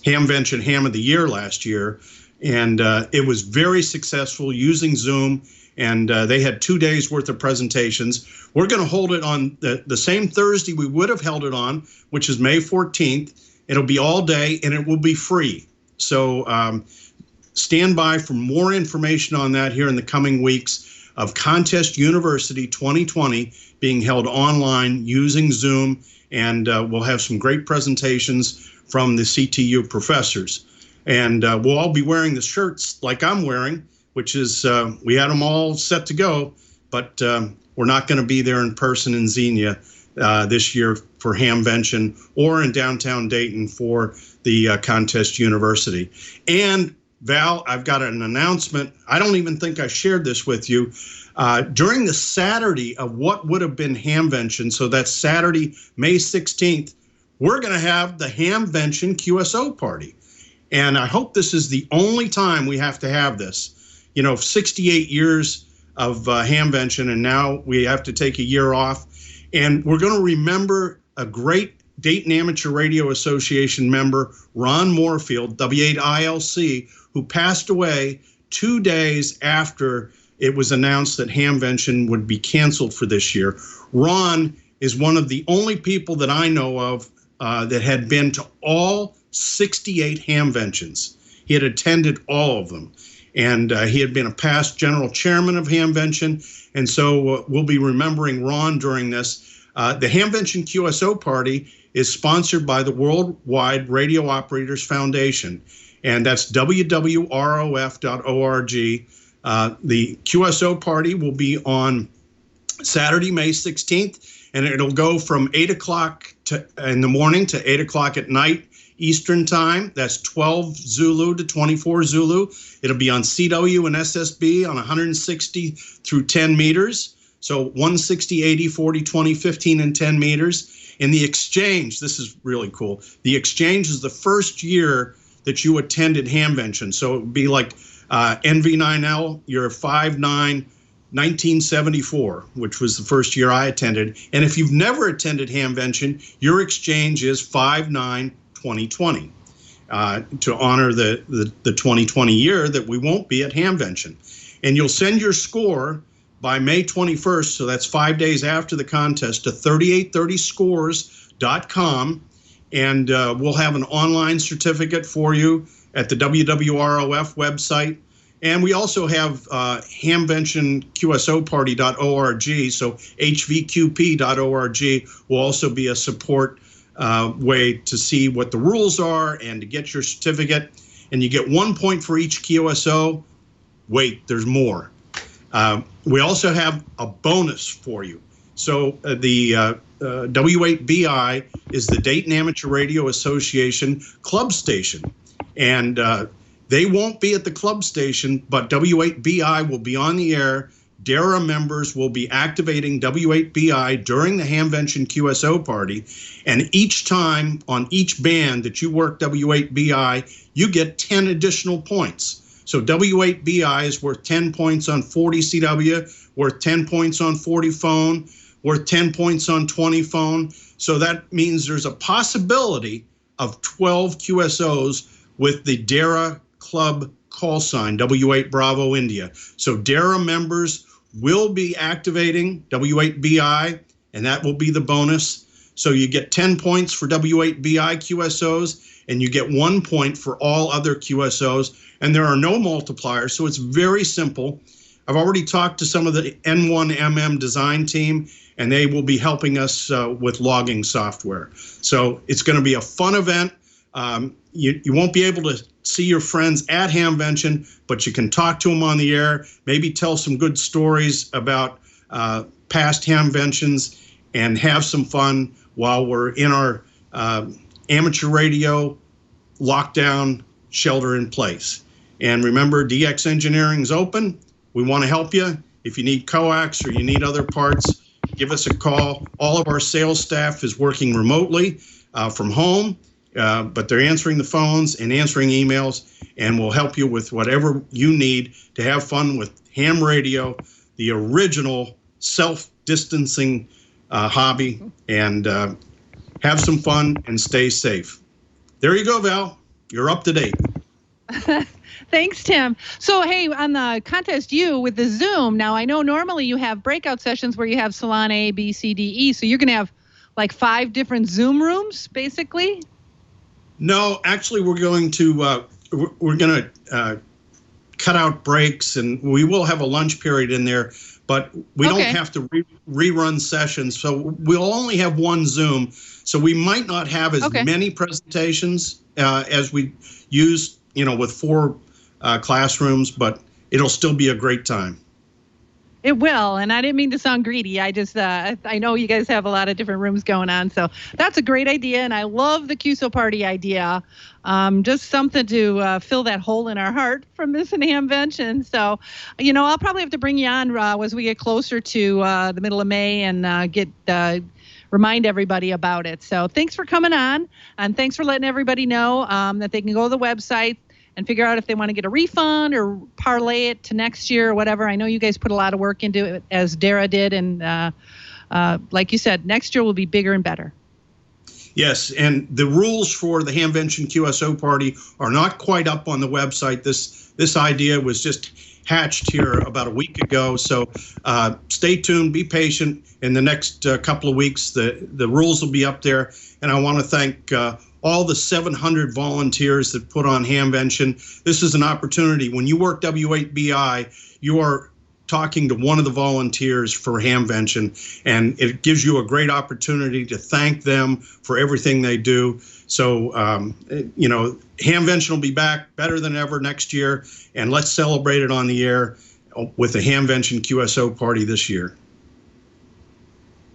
Hamvention Ham of the Year last year. And it was very successful using Zoom, and they had 2 days worth of presentations. We're going to hold it on the same Thursday we would have held it on, which is May 14th. It'll be all day, and it will be free. So stand by for more information on that here in the coming weeks of Contest University 2020 being held online using Zoom, and we'll have some great presentations from the CTU professors. And we'll all be wearing the shirts like I'm wearing, which is, we had them all set to go, but we're not going to be there in person in Xenia this year for Hamvention or in downtown Dayton for the Contest University. And Val, I've got an announcement. I don't even think I shared this with you. During the Saturday of what would have been Hamvention, so that's Saturday, May 16th, we're going to have the Hamvention QSO party. And I hope this is the only time we have to have this. 68 years of Hamvention, and now we have to take a year off. And we're going to remember a great Dayton Amateur Radio Association member Ron Moorfield, W8ILC, who passed away 2 days after it was announced that Hamvention would be canceled for this year. Ron is one of the only people that I know of that had been to all 68 Hamventions. He had attended all of them. And he had been a past general chairman of Hamvention. And so we'll be remembering Ron during this. The Hamvention QSO party is sponsored by the Worldwide Radio Operators Foundation. And that's www.rof.org. The QSO party will be on Saturday, May 16th, and it'll go from 8 o'clock in the morning to 8 o'clock at night Eastern time. That's 12 Zulu to 24 Zulu. It'll be on CW and SSB on 160 through 10 meters. So 160, 80, 40, 20, 15, and 10 meters. In the exchange, this is really cool. The exchange is the first year that you attended Hamvention. So it would be like NV9L, you're 5'9", 1974, which was the first year I attended. And if you've never attended Hamvention, your exchange is 5'9", 2020 to honor the 2020 year that we won't be at Hamvention. And you'll send your score by May 21st, so that's 5 days after the contest, to 3830scores.com, and we'll have an online certificate for you at the WWROF website. And we also have HamventionQSOparty.org, so hvqp.org will also be a support way to see what the rules are and to get your certificate. And you get 1 point for each QSO. Wait, there's more. We also have a bonus for you. So the W8BI is the Dayton Amateur Radio Association club station. And they won't be at the club station, but W8BI will be on the air. DARA members will be activating W8BI during the Hamvention QSO party. And each time on each band that you work W8BI, you get 10 additional points. So W8BI is worth 10 points on 40 CW, worth 10 points on 40 phone, worth 10 points on 20 phone. So that means there's a possibility of 12 QSOs with the DARA club call sign, W8 Bravo India. So DARA members will be activating W8BI, and that will be the bonus. So you get 10 points for W8BI QSOs, and you get 1 point for all other QSOs, and there are no multipliers, so it's very simple. I've already talked to some of the N1MM design team, and they will be helping us with logging software. So it's going to be a fun event. You won't be able to see your friends at Hamvention, but you can talk to them on the air, maybe tell some good stories about past Hamventions, and have some fun while we're in our amateur radio lockdown shelter in place. And remember, DX Engineering is open. We want to help you. If you need coax or you need other parts, give us a call. All of our sales staff is working remotely from home, but they're answering the phones and answering emails, and we'll help you with whatever you need to have fun with ham radio, the original self-distancing hobby, and have some fun and stay safe. There you go, Val. You're up to date. Thanks, Tim. So, hey, on the contest with the Zoom, now I know normally you have breakout sessions where you have salon A, B, C, D, E. So you're going to have like 5 different Zoom rooms, basically? No, actually, we're going to cut out breaks, and we will have a lunch period in there, but we don't have to rerun sessions. So we'll only have one Zoom. So we might not have as many presentations as we use, with 4 classrooms, but it'll still be a great time. It will, and I didn't mean to sound greedy. I just, I know you guys have a lot of different rooms going on, so that's a great idea, and I love the QSO party idea. Just something to fill that hole in our heart from missing Hamvention. So, I'll probably have to bring you on as we get closer to the middle of May and remind everybody about it. So thanks for coming on, and thanks for letting everybody know that they can go to the website and figure out if they want to get a refund or parlay it to next year or whatever. I know you guys put a lot of work into it, as Dara did, and like you said, next year will be bigger and better. Yes, and the rules for the Hamvention QSO party are not quite up on the website. This idea was just hatched here about a week ago, so stay tuned, be patient. In the next couple of weeks, the rules will be up there, and I want to thank all the 700 volunteers that put on Hamvention. This is an opportunity. When you work W8BI, you are talking to one of the volunteers for Hamvention, and it gives you a great opportunity to thank them for everything they do. So, Hamvention will be back better than ever next year, and let's celebrate it on the air with the Hamvention QSO party this year.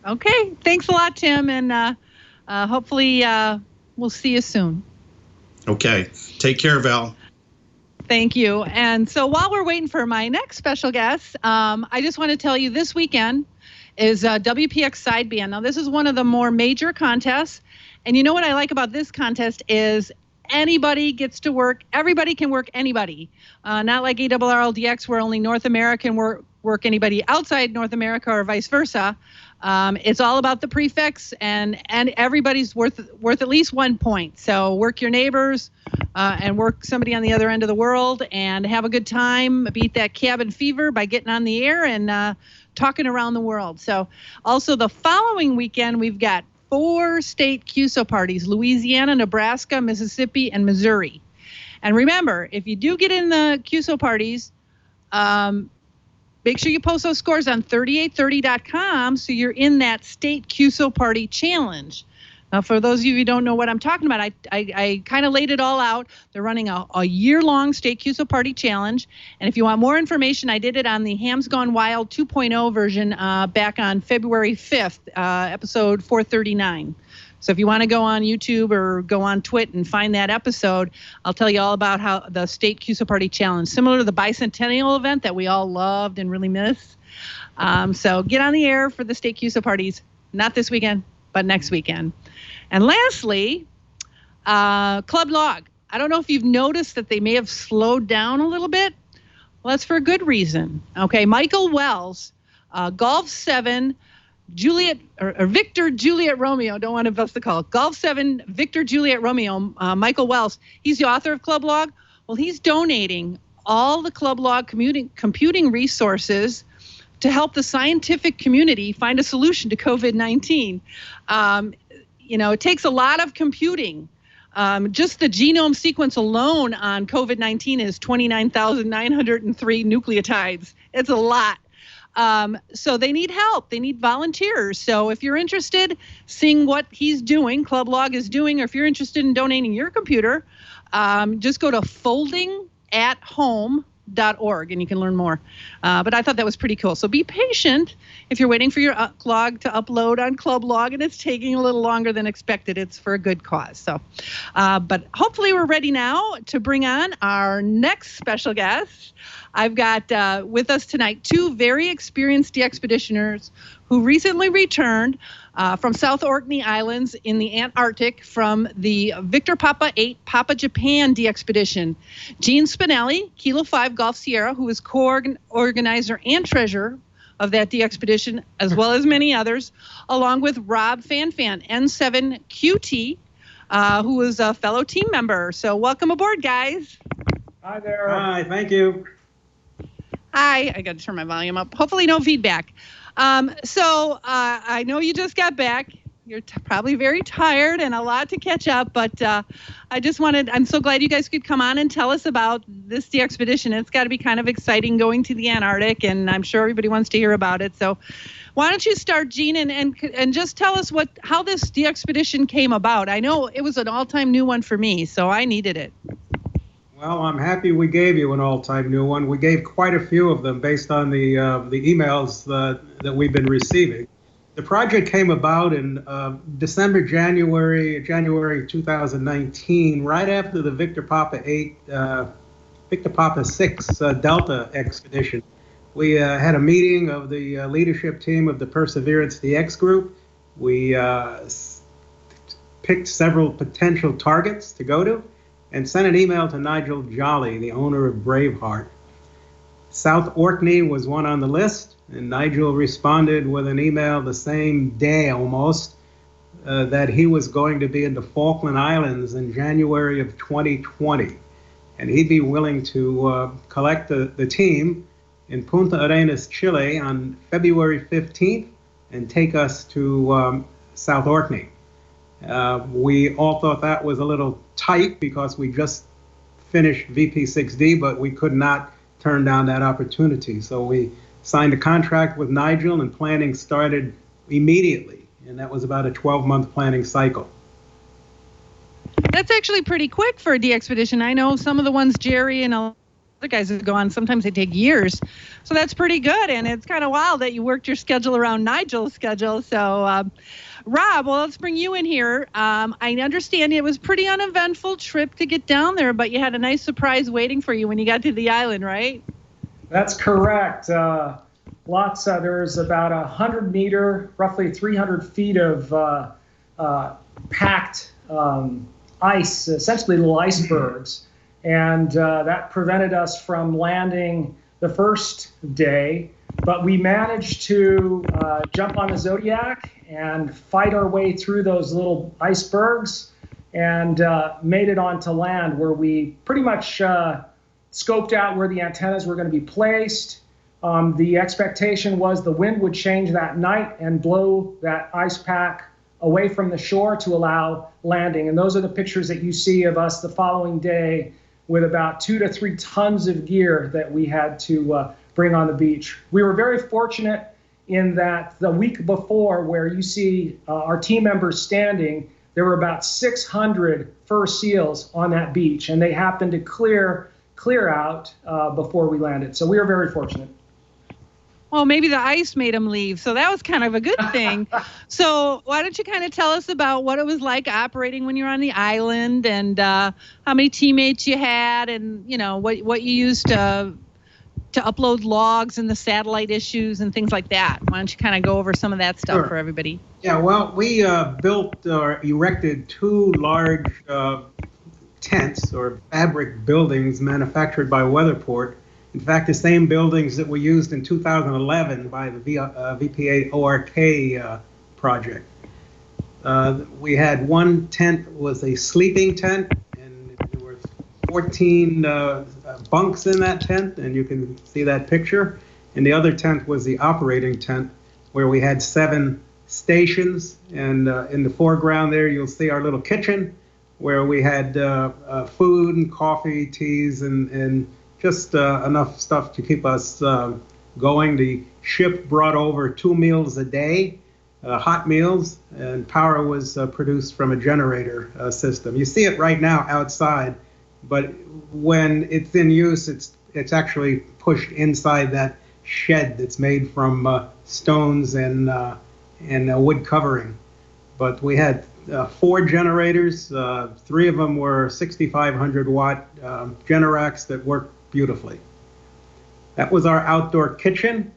Okay, thanks a lot, Tim, and hopefully we'll see you soon. Okay, take care, Val. Thank you. And so while we're waiting for my next special guest, I just want to tell you this weekend is WPX Sideband. Now, this is one of the more major contests. And you know what I like about this contest is anybody gets to work. Everybody can work anybody. Not like ARRLDX where only North America can work anybody outside North America or vice versa. It's all about the prefix, and everybody's worth at least 1 point. So work your neighbors and work somebody on the other end of the world and have a good time. Beat that cabin fever by getting on the air and talking around the world. So also the following weekend, we've got 4 state QSO parties: Louisiana, Nebraska, Mississippi, and Missouri. And remember, if you do get in the QSO parties, make sure you post those scores on 3830.com so you're in that state QSO party challenge. Now, for those of you who don't know what I'm talking about, I kind of laid it all out. They're running a year-long state QSO party challenge. And if you want more information, I did it on the Hams Gone Wild 2.0 version back on February 5th, episode 439. So if you want to go on YouTube or go on TWiT and find that episode, I'll tell you all about how the State QSO Party Challenge, similar to the bicentennial event that we all loved and really miss. So get on the air for the State QSO Parties, not this weekend, but next weekend. And lastly, Club Log. I don't know if you've noticed that they may have slowed down a little bit. Well, that's for a good reason. Okay, Michael Wells, Golf 7, Juliet or Victor Juliet Romeo, don't want us to call it Golf 7 Victor Juliet Romeo, Michael Wells. He's the author of Club Log. Well, he's donating all the Club Log computing resources to help the scientific community find a solution to COVID-19. It takes a lot of computing. Just the genome sequence alone on COVID-19 is 29,903 nucleotides. It's a lot. So they need help. They need volunteers. So if you're interested, seeing what he's doing, Club Log is doing, or if you're interested in donating your computer, just go to foldingathome.org and you can learn more. But I thought that was pretty cool. So be patient if you're waiting for your log to upload on Club Log and it's taking a little longer than expected. It's for a good cause. So, but hopefully we're ready now to bring on our next special guest. I've got with us tonight 2 very experienced DXpeditioners who recently returned from South Orkney Islands in the Antarctic from the Victor Papa 8 Papa Japan DXpedition. Gene Spinelli, Kilo 5 Golf Sierra, who is co-organizer and treasurer of that DXpedition, as well as many others, along with Rob Fanfan, N7QT, who is a fellow team member. So welcome aboard, guys. Hi there. Hi, thank you. Hi, I got to turn my volume up. Hopefully no feedback. So I know you just got back. You're probably very tired and a lot to catch up, but I'm so glad you guys could come on and tell us about this DXpedition. It's got to be kind of exciting going to the Antarctic, and I'm sure everybody wants to hear about it. So why don't you start, Gene, and just tell us how this DXpedition came about. I know it was an all-time new one for me, so I needed it. Well, I'm happy we gave you an all-time new one. We gave quite a few of them based on the emails that we've been receiving. The project came about in January 2019, right after the Victor Papa 8, Victor Papa 6 Delta expedition. We had a meeting of the leadership team of the Perseverance DX group. We picked several potential targets to go to, and sent an email to Nigel Jolly, the owner of Braveheart. South Orkney was one on the list, and Nigel responded with an email the same day almost that he was going to be in the Falkland Islands in January of 2020. And he'd be willing to collect the team in Punta Arenas, Chile on February 15th and take us to South Orkney. We all thought that was a little tight because we just finished VP6D, but we could not turn down that opportunity. So we signed a contract with Nigel and planning started immediately. And that was about a 12-month planning cycle. That's actually pretty quick for a DXpedition. I know some of the ones Jerry and other guys that go on, sometimes they take years. So that's pretty good. And it's kind of wild that you worked your schedule around Nigel's schedule. So, Rob, well, let's bring you in here. I understand it was a pretty uneventful trip to get down there, but you had a nice surprise waiting for you when you got to the island, right? That's correct. There's about 100 meter, roughly 300 feet of packed ice, essentially little icebergs. And that prevented us from landing the first day. But we managed to jump on the Zodiac and fight our way through those little icebergs and made it onto land, where we pretty much scoped out where the antennas were going to be placed. The expectation was the wind would change that night and blow that ice pack away from the shore to allow landing. And those are the pictures that you see of us the following day with about 2 to 3 tons of gear that we had to bring on the beach. We were very fortunate in that the week before, where you see our team members standing, there were about 600 fur seals on that beach, and they happened to clear out before we landed. So we were very fortunate. Well, maybe the ice made them leave, so that was kind of a good thing. So why don't you kind of tell us about what it was like operating when you were on the island, and how many teammates you had, and what you used to upload logs and the satellite issues and things like that. Why don't you kind of go over some of that stuff for everybody? Yeah, well, we built or erected 2 large tents or fabric buildings manufactured by Weatherport. In fact, the same buildings that we used in 2011 by the VP8PJ project. We had one tent was a sleeping tent, and there were 14 bunks in that tent, and you can see that picture. And the other tent was the operating tent, where we had 7 stations. And in the foreground there, you'll see our little kitchen, where we had food and coffee, teas, and just enough stuff to keep us going. The ship brought over 2 meals a day, hot meals, and power was produced from a generator system. You see it right now outside, but when it's in use, it's actually pushed inside that shed that's made from stones and wood covering. But we had 4 generators. 3 of them were 6,500 watt Generacs that worked beautifully. That was our outdoor kitchen.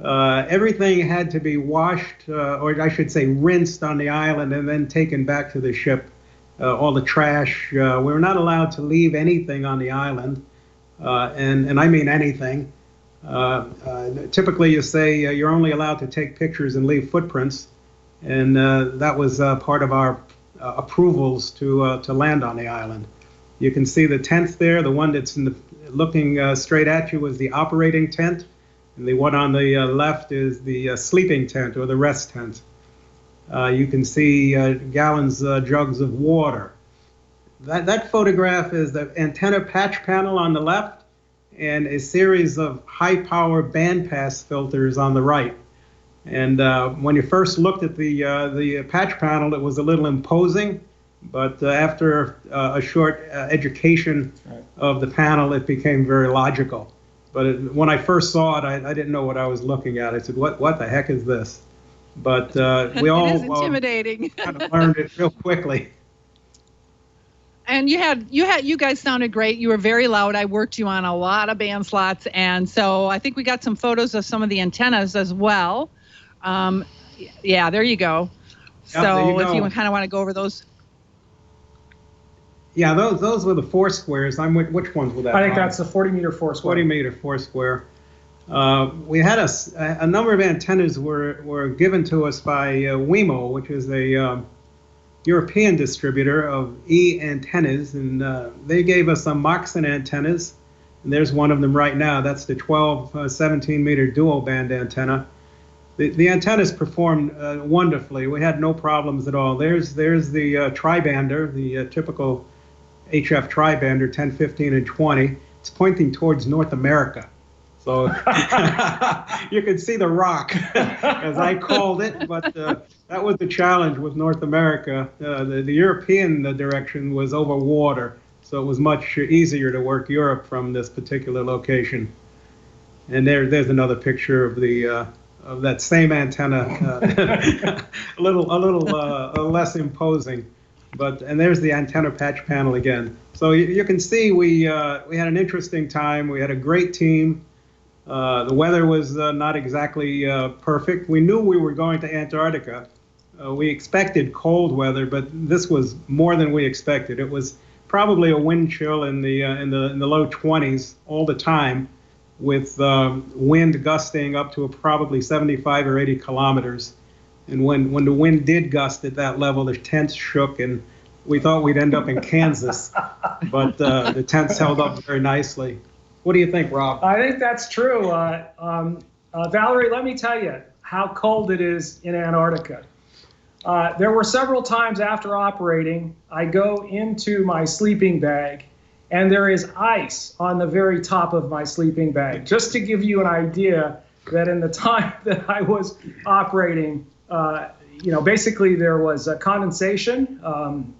Everything had to be washed, or I should say rinsed on the island and then taken back to the ship. All the trash. We were not allowed to leave anything on the island, and I mean anything. Typically you say you're only allowed to take pictures and leave footprints, and that was part of our approvals to land on the island. You can see the tent there. The one that's looking straight at you is the operating tent, and the one on the left is the sleeping tent or the rest tent. You can see gallons, jugs of water. That photograph is the antenna patch panel on the left and a series of high-power bandpass filters on the right. And when you first looked at the patch panel, it was a little imposing, but after a short education of the panel, it became very logical. But when I first saw it, I didn't know what I was looking at. I said, what the heck is this? But we all it is intimidating. Kind of learned it real quickly. And you guys sounded great. You were very loud. I worked you on a lot of band slots, and so I think we got some photos of some of the antennas as well. Yeah, there you go. Yep, so if you kind of want to go over those. Yeah, those were the 4 squares. Which ones were that? I think that's the 40-meter 4 square. 40-meter 4 square. We had a number of antennas were given to us by WEMO, which is a European distributor of E antennas, and they gave us some Moxon antennas. And there's one of them right now. That's the 12 17-meter dual band antenna. The antennas performed wonderfully. We had no problems at all. There's the tribander, the typical HF tribander, 10, 15, and 20. It's pointing towards North America. So you can see the rock, as I called it, but that was the challenge with North America. The European direction was over water, so it was much easier to work Europe from this particular location. And there's another picture of the of that same antenna, a little less imposing, and there's the antenna patch panel again. So you can see we had an interesting time. We had a great team. The weather was not exactly perfect. We knew we were going to Antarctica. We expected cold weather, but this was more than we expected. It was probably a wind chill in the low 20s all the time, with wind gusting up to probably 75 or 80 kilometers. And when the wind did gust at that level, the tents shook, and we thought we'd end up in Kansas, but the tents held up very nicely. What do you think, Rob? I think that's true. Valerie, let me tell you how cold it is in Antarctica. There were several times after operating, I go into my sleeping bag, and there is ice on the very top of my sleeping bag. Just to give you an idea that in the time that I was operating, basically there was a condensation.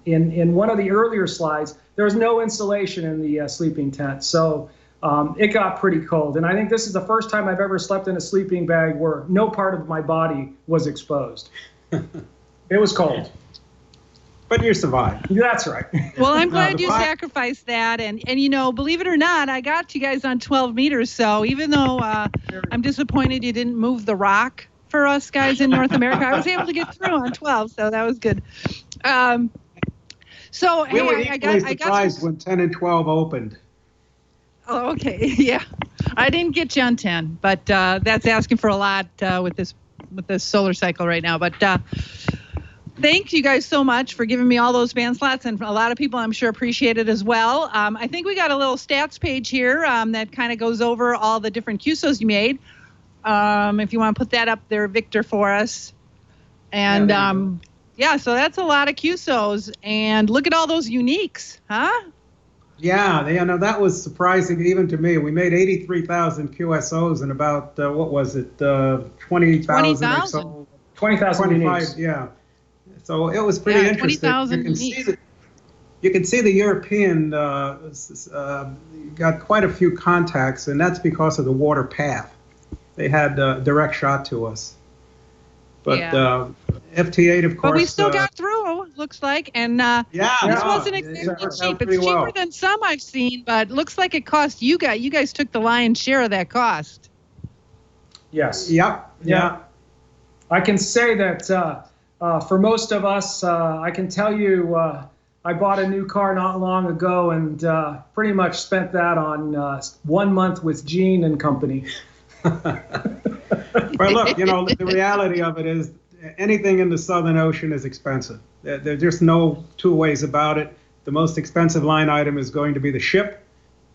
In one of the earlier slides, there was no insulation in the sleeping tent. So it got pretty cold. And I think this is the first time I've ever slept in a sleeping bag where no part of my body was exposed. It was cold. But you survived. That's right. Well, I'm glad you sacrificed that. And believe it or not, I got you guys on 12 meters. So even though I'm disappointed you didn't move the rock for us guys in North America, I was able to get through on 12. So that was good. We were equally surprised when 10 and 12 opened. Oh, okay. Yeah. I didn't get you on 10, but that's asking for a lot with this solar cycle right now. But thank you guys so much for giving me all those band slots, and a lot of people I'm sure appreciate it as well. I think we got a little stats page here that kind of goes over all the different QSOs you made. If you want to put that up there, Victor, for us. And so that's a lot of QSOs, and look at all those uniques, huh? Yeah, that was surprising even to me. We made 83,000 QSOs and about, 20,000 or so. 20,000 uniques. Yeah. So it was pretty interesting. 20,000 you can see the European got quite a few contacts, and that's because of the water path. They had direct shot to us. But FT8, of course. But we still got through, looks like. And this wasn't exactly cheap. It's cheaper than some I've seen, but looks like it cost you guys. You guys took the lion's share of that cost. Yes. Yep. Yeah. I can say that for most of us, I can tell you I bought a new car not long ago and pretty much spent that on 1 month with Gene and company. But look, the reality of it is anything in the Southern Ocean is expensive. There's just no two ways about it. The most expensive line item is going to be the ship.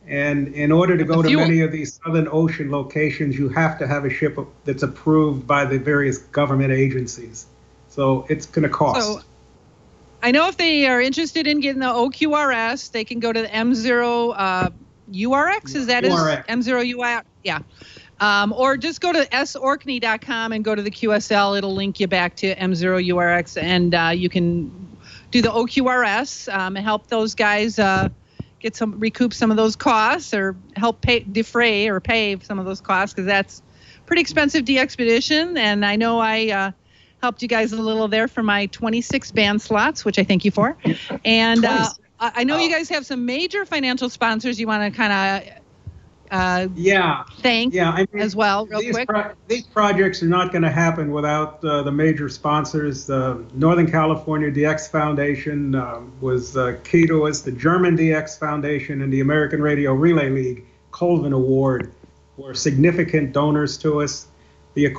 And in order to go to many of these Southern Ocean locations, you have to have a ship that's approved by the various government agencies. So it's going to cost. So I know if they are interested in getting the OQRS, they can go to the M0 URX. Is that URX. M0 UI? Yeah. Or just go to sorkney.com and go to the QSL. It'll link you back to M0 URX, and you can do the OQRS and help those guys recoup some of those costs, or help defray or pay some of those costs, because that's pretty expensive DXpedition. And I know I helped you guys a little there for my 26 band slots, which I thank you for. And I know you guys have some major financial sponsors you want to kind of thank as well, real quick. These projects are not going to happen without the major sponsors. The Northern California DX Foundation was key to us. The German DX Foundation and the American Radio Relay League Colvin Award were significant donors to us. The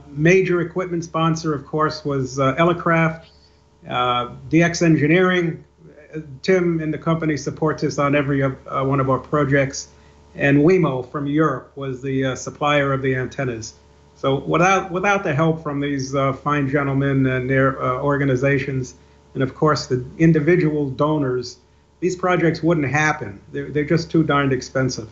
major equipment sponsor, of course, was Elecraft. DX Engineering, Tim and the company supports us on every one of our projects. And Wemo from Europe was the supplier of the antennas. So without the help from these fine gentlemen and their organizations, and of course the individual donors, these projects wouldn't happen. They're just too darned expensive.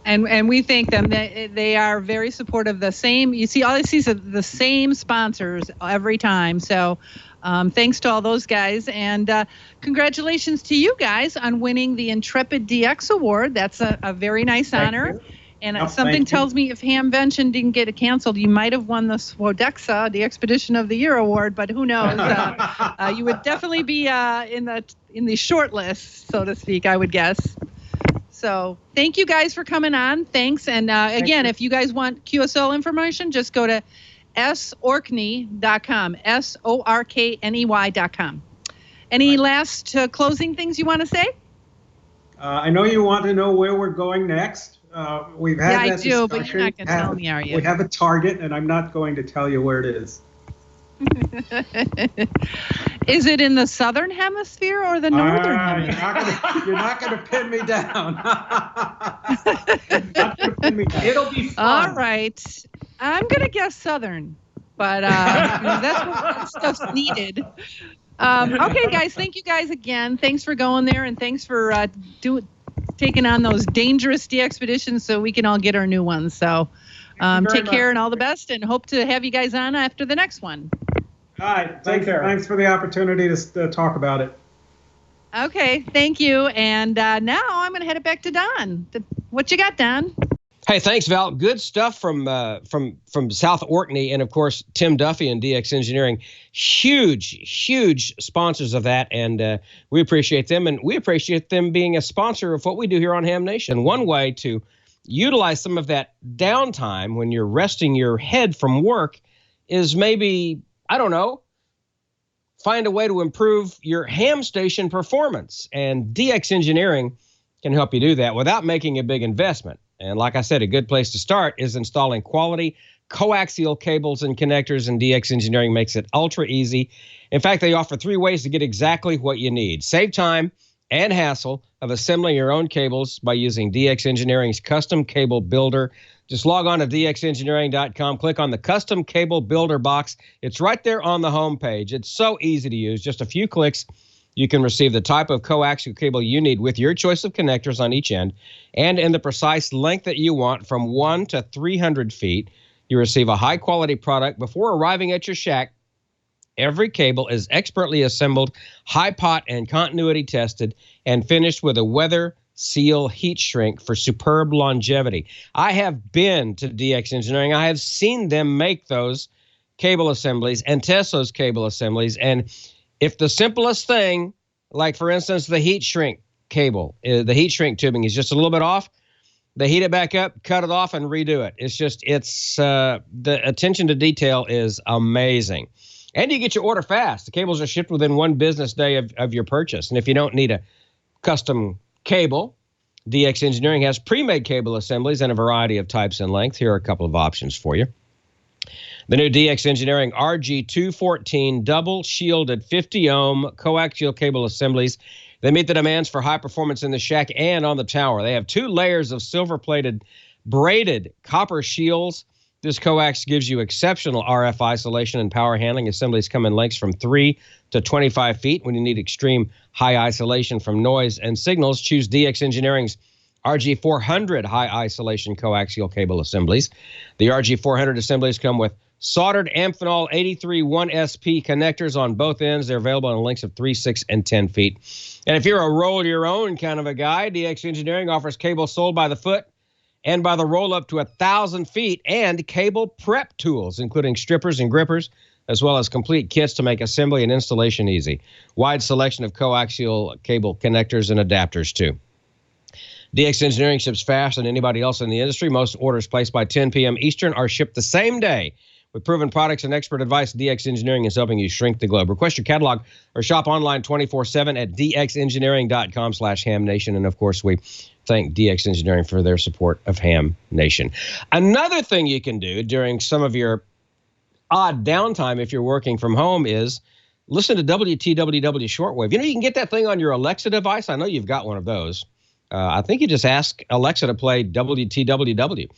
And we thank them. They are very supportive. The same, you see, all I see is the same sponsors every time. So thanks to all those guys. And congratulations to you guys on winning the Intrepid DX Award. That's a very nice honor. And something tells me if HamVention didn't get it canceled, you might have won the SWODEXA, the Expedition of the Year award, but who knows? You would definitely be in the short list, so to speak, I would guess. So thank you guys for coming on. Thanks. And again, if you guys want QSL information, just go to sorkney.com, sorkney.com. Any last closing things you want to say? I know you want to know where we're going next. We've had that discussion. I do, but you're not going to tell me, are you? We have a target, and I'm not going to tell you where it is. Is it in the southern hemisphere or the northern hemisphere? You're not going to pin me down. It'll be fun. All right. I'm going to guess southern, but that's what stuff's needed. Okay, guys. Thank you guys again. Thanks for going there, and thanks for taking on those dangerous DXpeditions so we can all get our new ones. So take care and all the best, and hope to have you guys on after the next one. All right. Take care. Thanks for the opportunity to talk about it. Okay. Thank you. And now I'm going to head it back to Don. What you got, Don? Hey, thanks, Val. Good stuff from South Orkney, and of course Tim Duffy and DX Engineering, huge sponsors of that, and we appreciate them, and we appreciate them being a sponsor of what we do here on Ham Nation. One way to utilize some of that downtime when you're resting your head from work is maybe, I don't know, find a way to improve your ham station performance, and DX Engineering can help you do that without making a big investment. And like I said, a good place to start is installing quality coaxial cables and connectors, and DX Engineering makes it ultra easy. In fact, they offer 3 ways to get exactly what you need. Save time and hassle of assembling your own cables by using DX Engineering's Custom Cable Builder. Just log on to dxengineering.com, click on the Custom Cable Builder box. It's right there on the home page. It's so easy to use. Just a few clicks. You can receive the type of coaxial cable you need with your choice of connectors on each end and in the precise length that you want from 1 to 300 feet. You receive a high-quality product before arriving at your shack. Every cable is expertly assembled, high pot and continuity tested, and finished with a weather seal heat shrink for superb longevity. I have been to DX Engineering. I have seen them make those cable assemblies and test those cable assemblies, and if the simplest thing, like for instance the heat shrink cable, the heat shrink tubing is just a little bit off, they heat it back up, cut it off, and redo it. It's the attention to detail is amazing. And you get your order fast. The cables are shipped within 1 business day of your purchase. And if you don't need a custom cable, DX Engineering has pre-made cable assemblies in a variety of types and lengths. Here are a couple of options for you. The new DX Engineering RG214 double shielded 50 ohm coaxial cable assemblies. They meet the demands for high performance in the shack and on the tower. They have 2 layers of silver-plated braided copper shields. This coax gives you exceptional RF isolation and power handling. Assemblies come in lengths from 3 to 25 feet. When you need extreme high isolation from noise and signals, choose DX Engineering's RG400 high isolation coaxial cable assemblies. The RG400 assemblies come with soldered Amphenol 83 1SP connectors on both ends. They're available in lengths of 3, 6, and 10 feet. And if you're a roll-your-own kind of a guy, DX Engineering offers cable sold by the foot and by the roll up to 1,000 feet and cable prep tools, including strippers and grippers, as well as complete kits to make assembly and installation easy. Wide selection of coaxial cable connectors and adapters, too. DX Engineering ships faster than anybody else in the industry. Most orders placed by 10 p.m. Eastern are shipped the same day. With proven products and expert advice, DX Engineering is helping you shrink the globe. Request your catalog or shop online 24/7 at dxengineering.com/HamNation. And, of course, we thank DX Engineering for their support of Ham Nation. Another thing you can do during some of your odd downtime if you're working from home is listen to WTWW shortwave. You can get that thing on your Alexa device. I know you've got one of those. I think you just ask Alexa to play WTWW.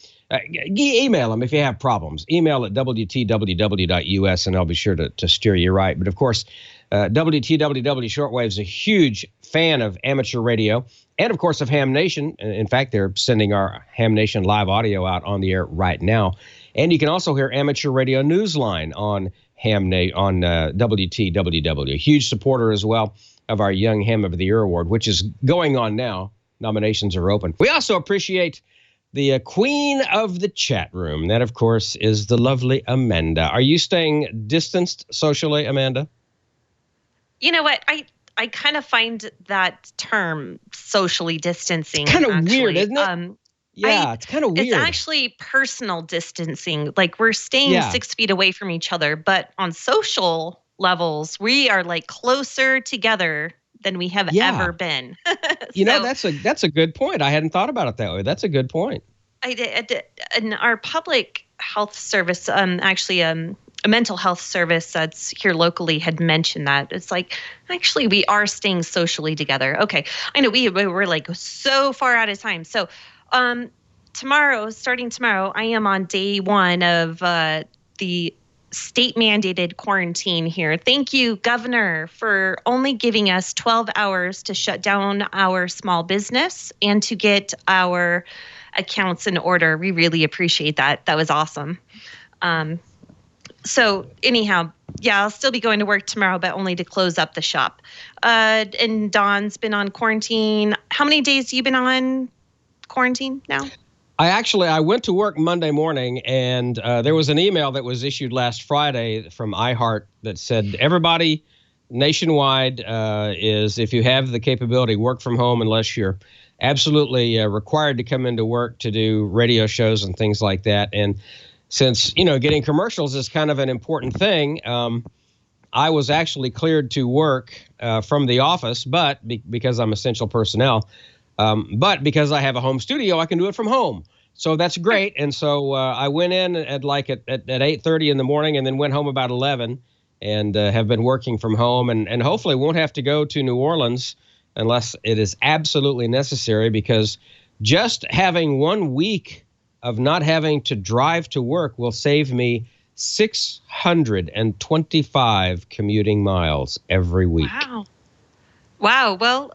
Email them if you have problems. Email at WTWW.us, and I'll be sure to steer you right. But, of course, WTWW shortwave is a huge fan of amateur radio and, of course, of Ham Nation. In fact, they're sending our Ham Nation live audio out on the air right now. And you can also hear Amateur Radio Newsline on WTWW. A huge supporter as well of our Young Ham of the Year Award, which is going on now. Nominations are open. We also appreciate the queen of the chat room. That, of course, is the lovely Amanda. Are you staying distanced socially, Amanda? You know what? I kind of find that term socially distancing kind of weird, isn't it? Yeah, it's kind of weird. It's actually personal distancing. Like we're staying 6 feet away from each other, but on social levels, we are like closer together than we have ever been. That's a good point. I hadn't thought about it that way. That's a good point. In our public health service, actually, a mental health service that's here locally had mentioned that. It's like, actually, we are staying socially together. Okay. I know we're like so far out of time. So starting tomorrow, I am on day 1 of the state-mandated quarantine here. Thank you, Governor, for only giving us 12 hours to shut down our small business and to get our accounts in order. We really appreciate that. That was awesome. So anyhow, I'll still be going to work tomorrow, but only to close up the shop. And Dawn's been on quarantine. How many days have you been on quarantine now? I went to work Monday morning, and there was an email that was issued last Friday from iHeart that said everybody nationwide is, if you have the capability, work from home unless you're absolutely required to come into work to do radio shows and things like that. And since, getting commercials is kind of an important thing, I was actually cleared to work from the office, but because I'm essential personnel. But because I have a home studio, I can do it from home. So that's great. And so I went in at 8:30 in the morning and then went home about 11 and have been working from home and hopefully won't have to go to New Orleans unless it is absolutely necessary, because just having 1 week of not having to drive to work will save me 625 commuting miles every week. Wow. Well,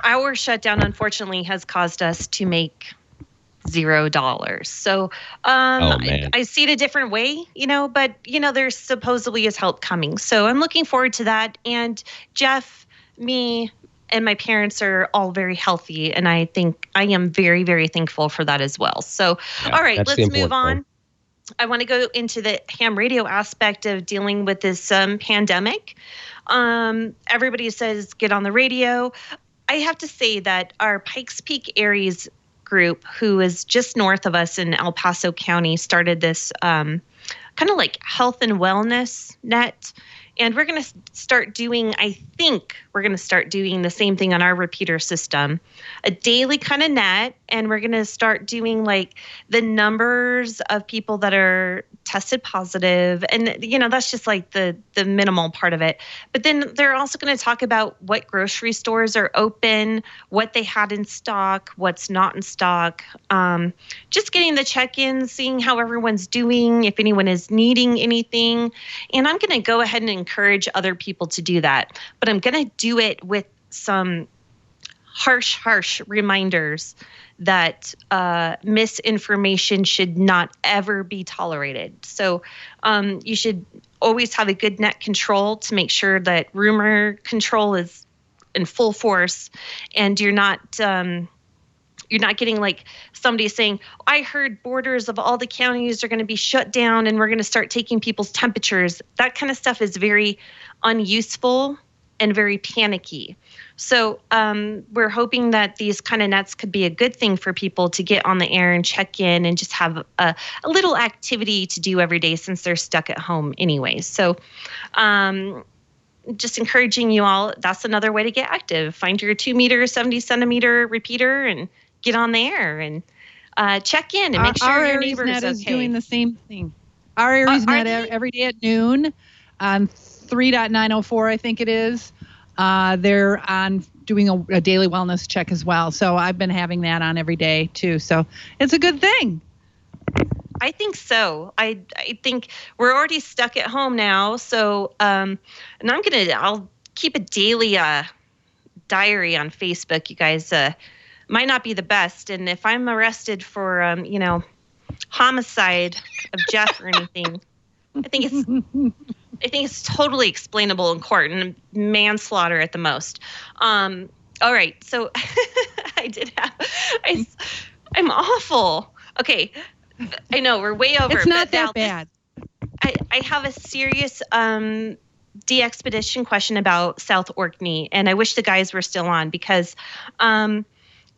our shutdown, unfortunately, has caused us to make $0. So I see it a different way, but, there supposedly is help coming. So I'm looking forward to that. And Jeff, me, and my parents are all very healthy. And I think I am very, very thankful for that as well. So, all right, let's move on. I want to go into the ham radio aspect of dealing with this pandemic. Everybody says get on the radio. I have to say that our Pikes Peak Aries group, who is just north of us in El Paso County, started this kind of like health and wellness net. And we're going to start doing, the same thing on our repeater system, a daily kind of net. And we're going to start doing like the numbers of people that are tested positive. And, that's just like the minimal part of it. But then they're also going to talk about what grocery stores are open, what they had in stock, what's not in stock. Just getting the check-ins, seeing how everyone's doing, if anyone is needing anything. And I'm going to go ahead and encourage other people to do that. But I'm going to do it with some harsh reminders that misinformation should not ever be tolerated. So you should always have a good net control to make sure that rumor control is in full force, and you're not getting like somebody saying, I heard borders of all the counties are going to be shut down and we're going to start taking people's temperatures. That kind of stuff is very unuseful and very panicky. So we're hoping that these kind of nets could be a good thing for people to get on the air and check in and just have a little activity to do every day since they're stuck at home anyway. So just encouraging you all, that's another way to get active. Find your 2 meter, 70 centimeter repeater and get on the air and check in and make sure your neighbors is doing the same thing. Our AriesNet every day at noon on 3.904, I think it is. They're on doing a daily wellness check as well. So I've been having that on every day too. So it's a good thing. I think so. I think we're already stuck at home now. So, and I'll keep a daily diary on Facebook. You guys might not be the best. And if I'm arrested for, homicide of Jeff or anything, I think it's totally explainable in court and manslaughter at the most. All right. So I'm awful. Okay. I know we're way over. It's not that bad. I have a serious DXpedition question about South Orkney, and I wish the guys were still on because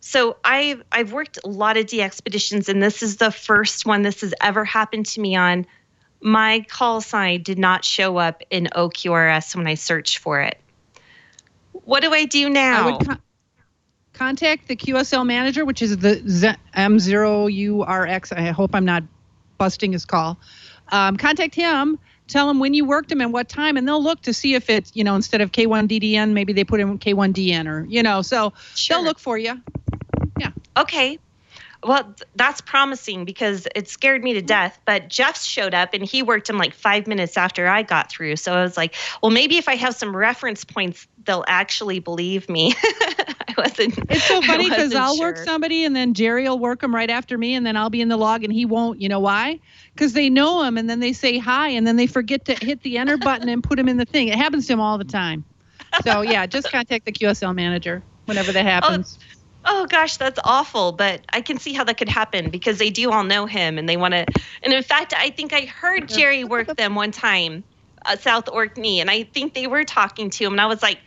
so I've worked a lot of DXpeditions, and this is the first one this has ever happened to me on. My call sign did not show up in OQRS when I searched for it. What do I do now? I would contact the QSL manager, which is the M0URX. I hope I'm not busting his call. Contact him, tell him when you worked him and what time, and they'll look to see if it's, instead of K1DDN, maybe they put in K1DN or, so They'll look for you. Yeah. Okay. Well, that's promising because it scared me to death. But Jeff showed up and he worked him like 5 minutes after I got through. So I was like, well, maybe if I have some reference points, they'll actually believe me. It's so funny because I'll work somebody and then Jerry will work them right after me and then I'll be in the log and he won't. You know why? Because they know him and then they say hi and then they forget to hit the enter button and put him in the thing. It happens to him all the time. So yeah, just contact the QSL manager whenever that happens. Oh gosh, that's awful. But I can see how that could happen because they do all know him and they want to. And in fact, I think I heard Jerry work them one time, South Orkney, and I think they were talking to him. And I was like,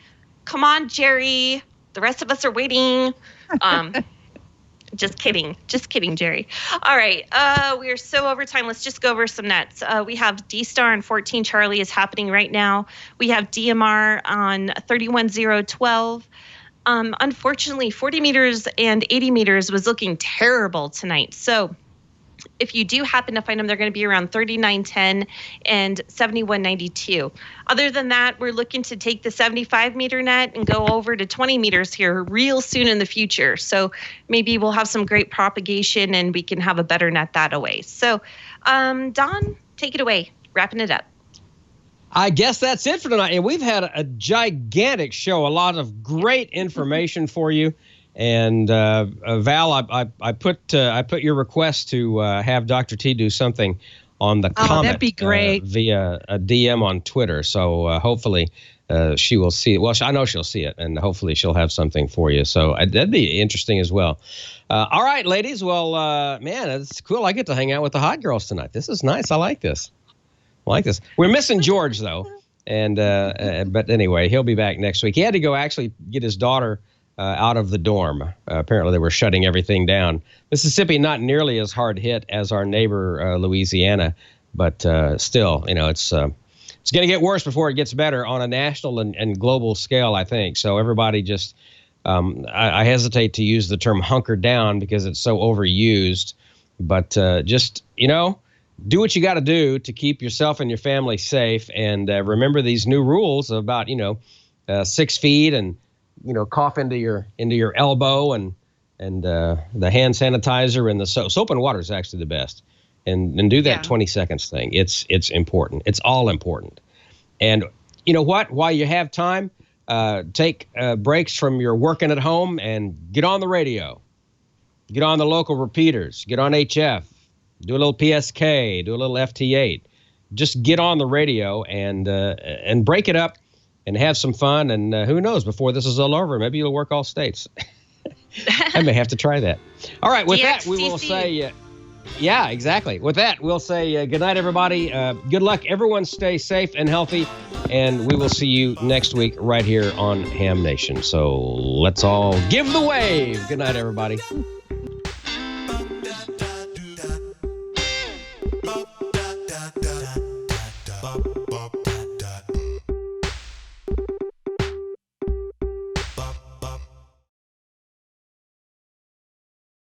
"Come on, Jerry. The rest of us are waiting." Just kidding, Jerry. All right, we are so over time. Let's just go over some nets. We have D-Star on 14 Charlie is happening right now. We have DMR on 31012. Unfortunately, 40 meters and 80 meters was looking terrible tonight. So if you do happen to find them, they're going to be around 3910 and 7192. Other than that, we're looking to take the 75-meter net and go over to 20 meters here real soon in the future. So maybe we'll have some great propagation and we can have a better net that way. So, Don, take it away, wrapping it up. I guess that's it for tonight. And we've had a gigantic show, a lot of great information for you. And Val, I put your request to have Dr. T do something on the comet. That'd be great. Via a DM on Twitter. So hopefully she will see it. Well, I know she'll see it, and hopefully she'll have something for you. So that'd be interesting as well. All right, ladies. Well, man, it's cool. I get to hang out with the hot girls tonight. This is nice. I like this. We're missing George, though. And but anyway, he'll be back next week. He had to go actually get his daughter out of the dorm. Apparently, they were shutting everything down. Mississippi not nearly as hard hit as our neighbor Louisiana, but still, it's going to get worse before it gets better on a national and global scale, I think. So everybody just, I hesitate to use the term hunker down because it's so overused, but just, do what you got to do to keep yourself and your family safe. And remember these new rules about, 6 feet and, cough into your elbow and the hand sanitizer and the soap and water is actually the best. And do that 20 seconds thing. It's important. It's all important. And you know what? While you have time, take breaks from your working at home and get on the radio. Get on the local repeaters. Get on HF. Do a little PSK. Do a little FT8. Just get on the radio and break it up and have some fun. And who knows, before this is all over, maybe you'll work all states. I may have to try that. All right, with that, we will say, yeah, exactly. With that, we'll say good night, everybody. Good luck. Everyone stay safe and healthy. And we will see you next week right here on Ham Nation. So let's all give the wave. Good night, everybody.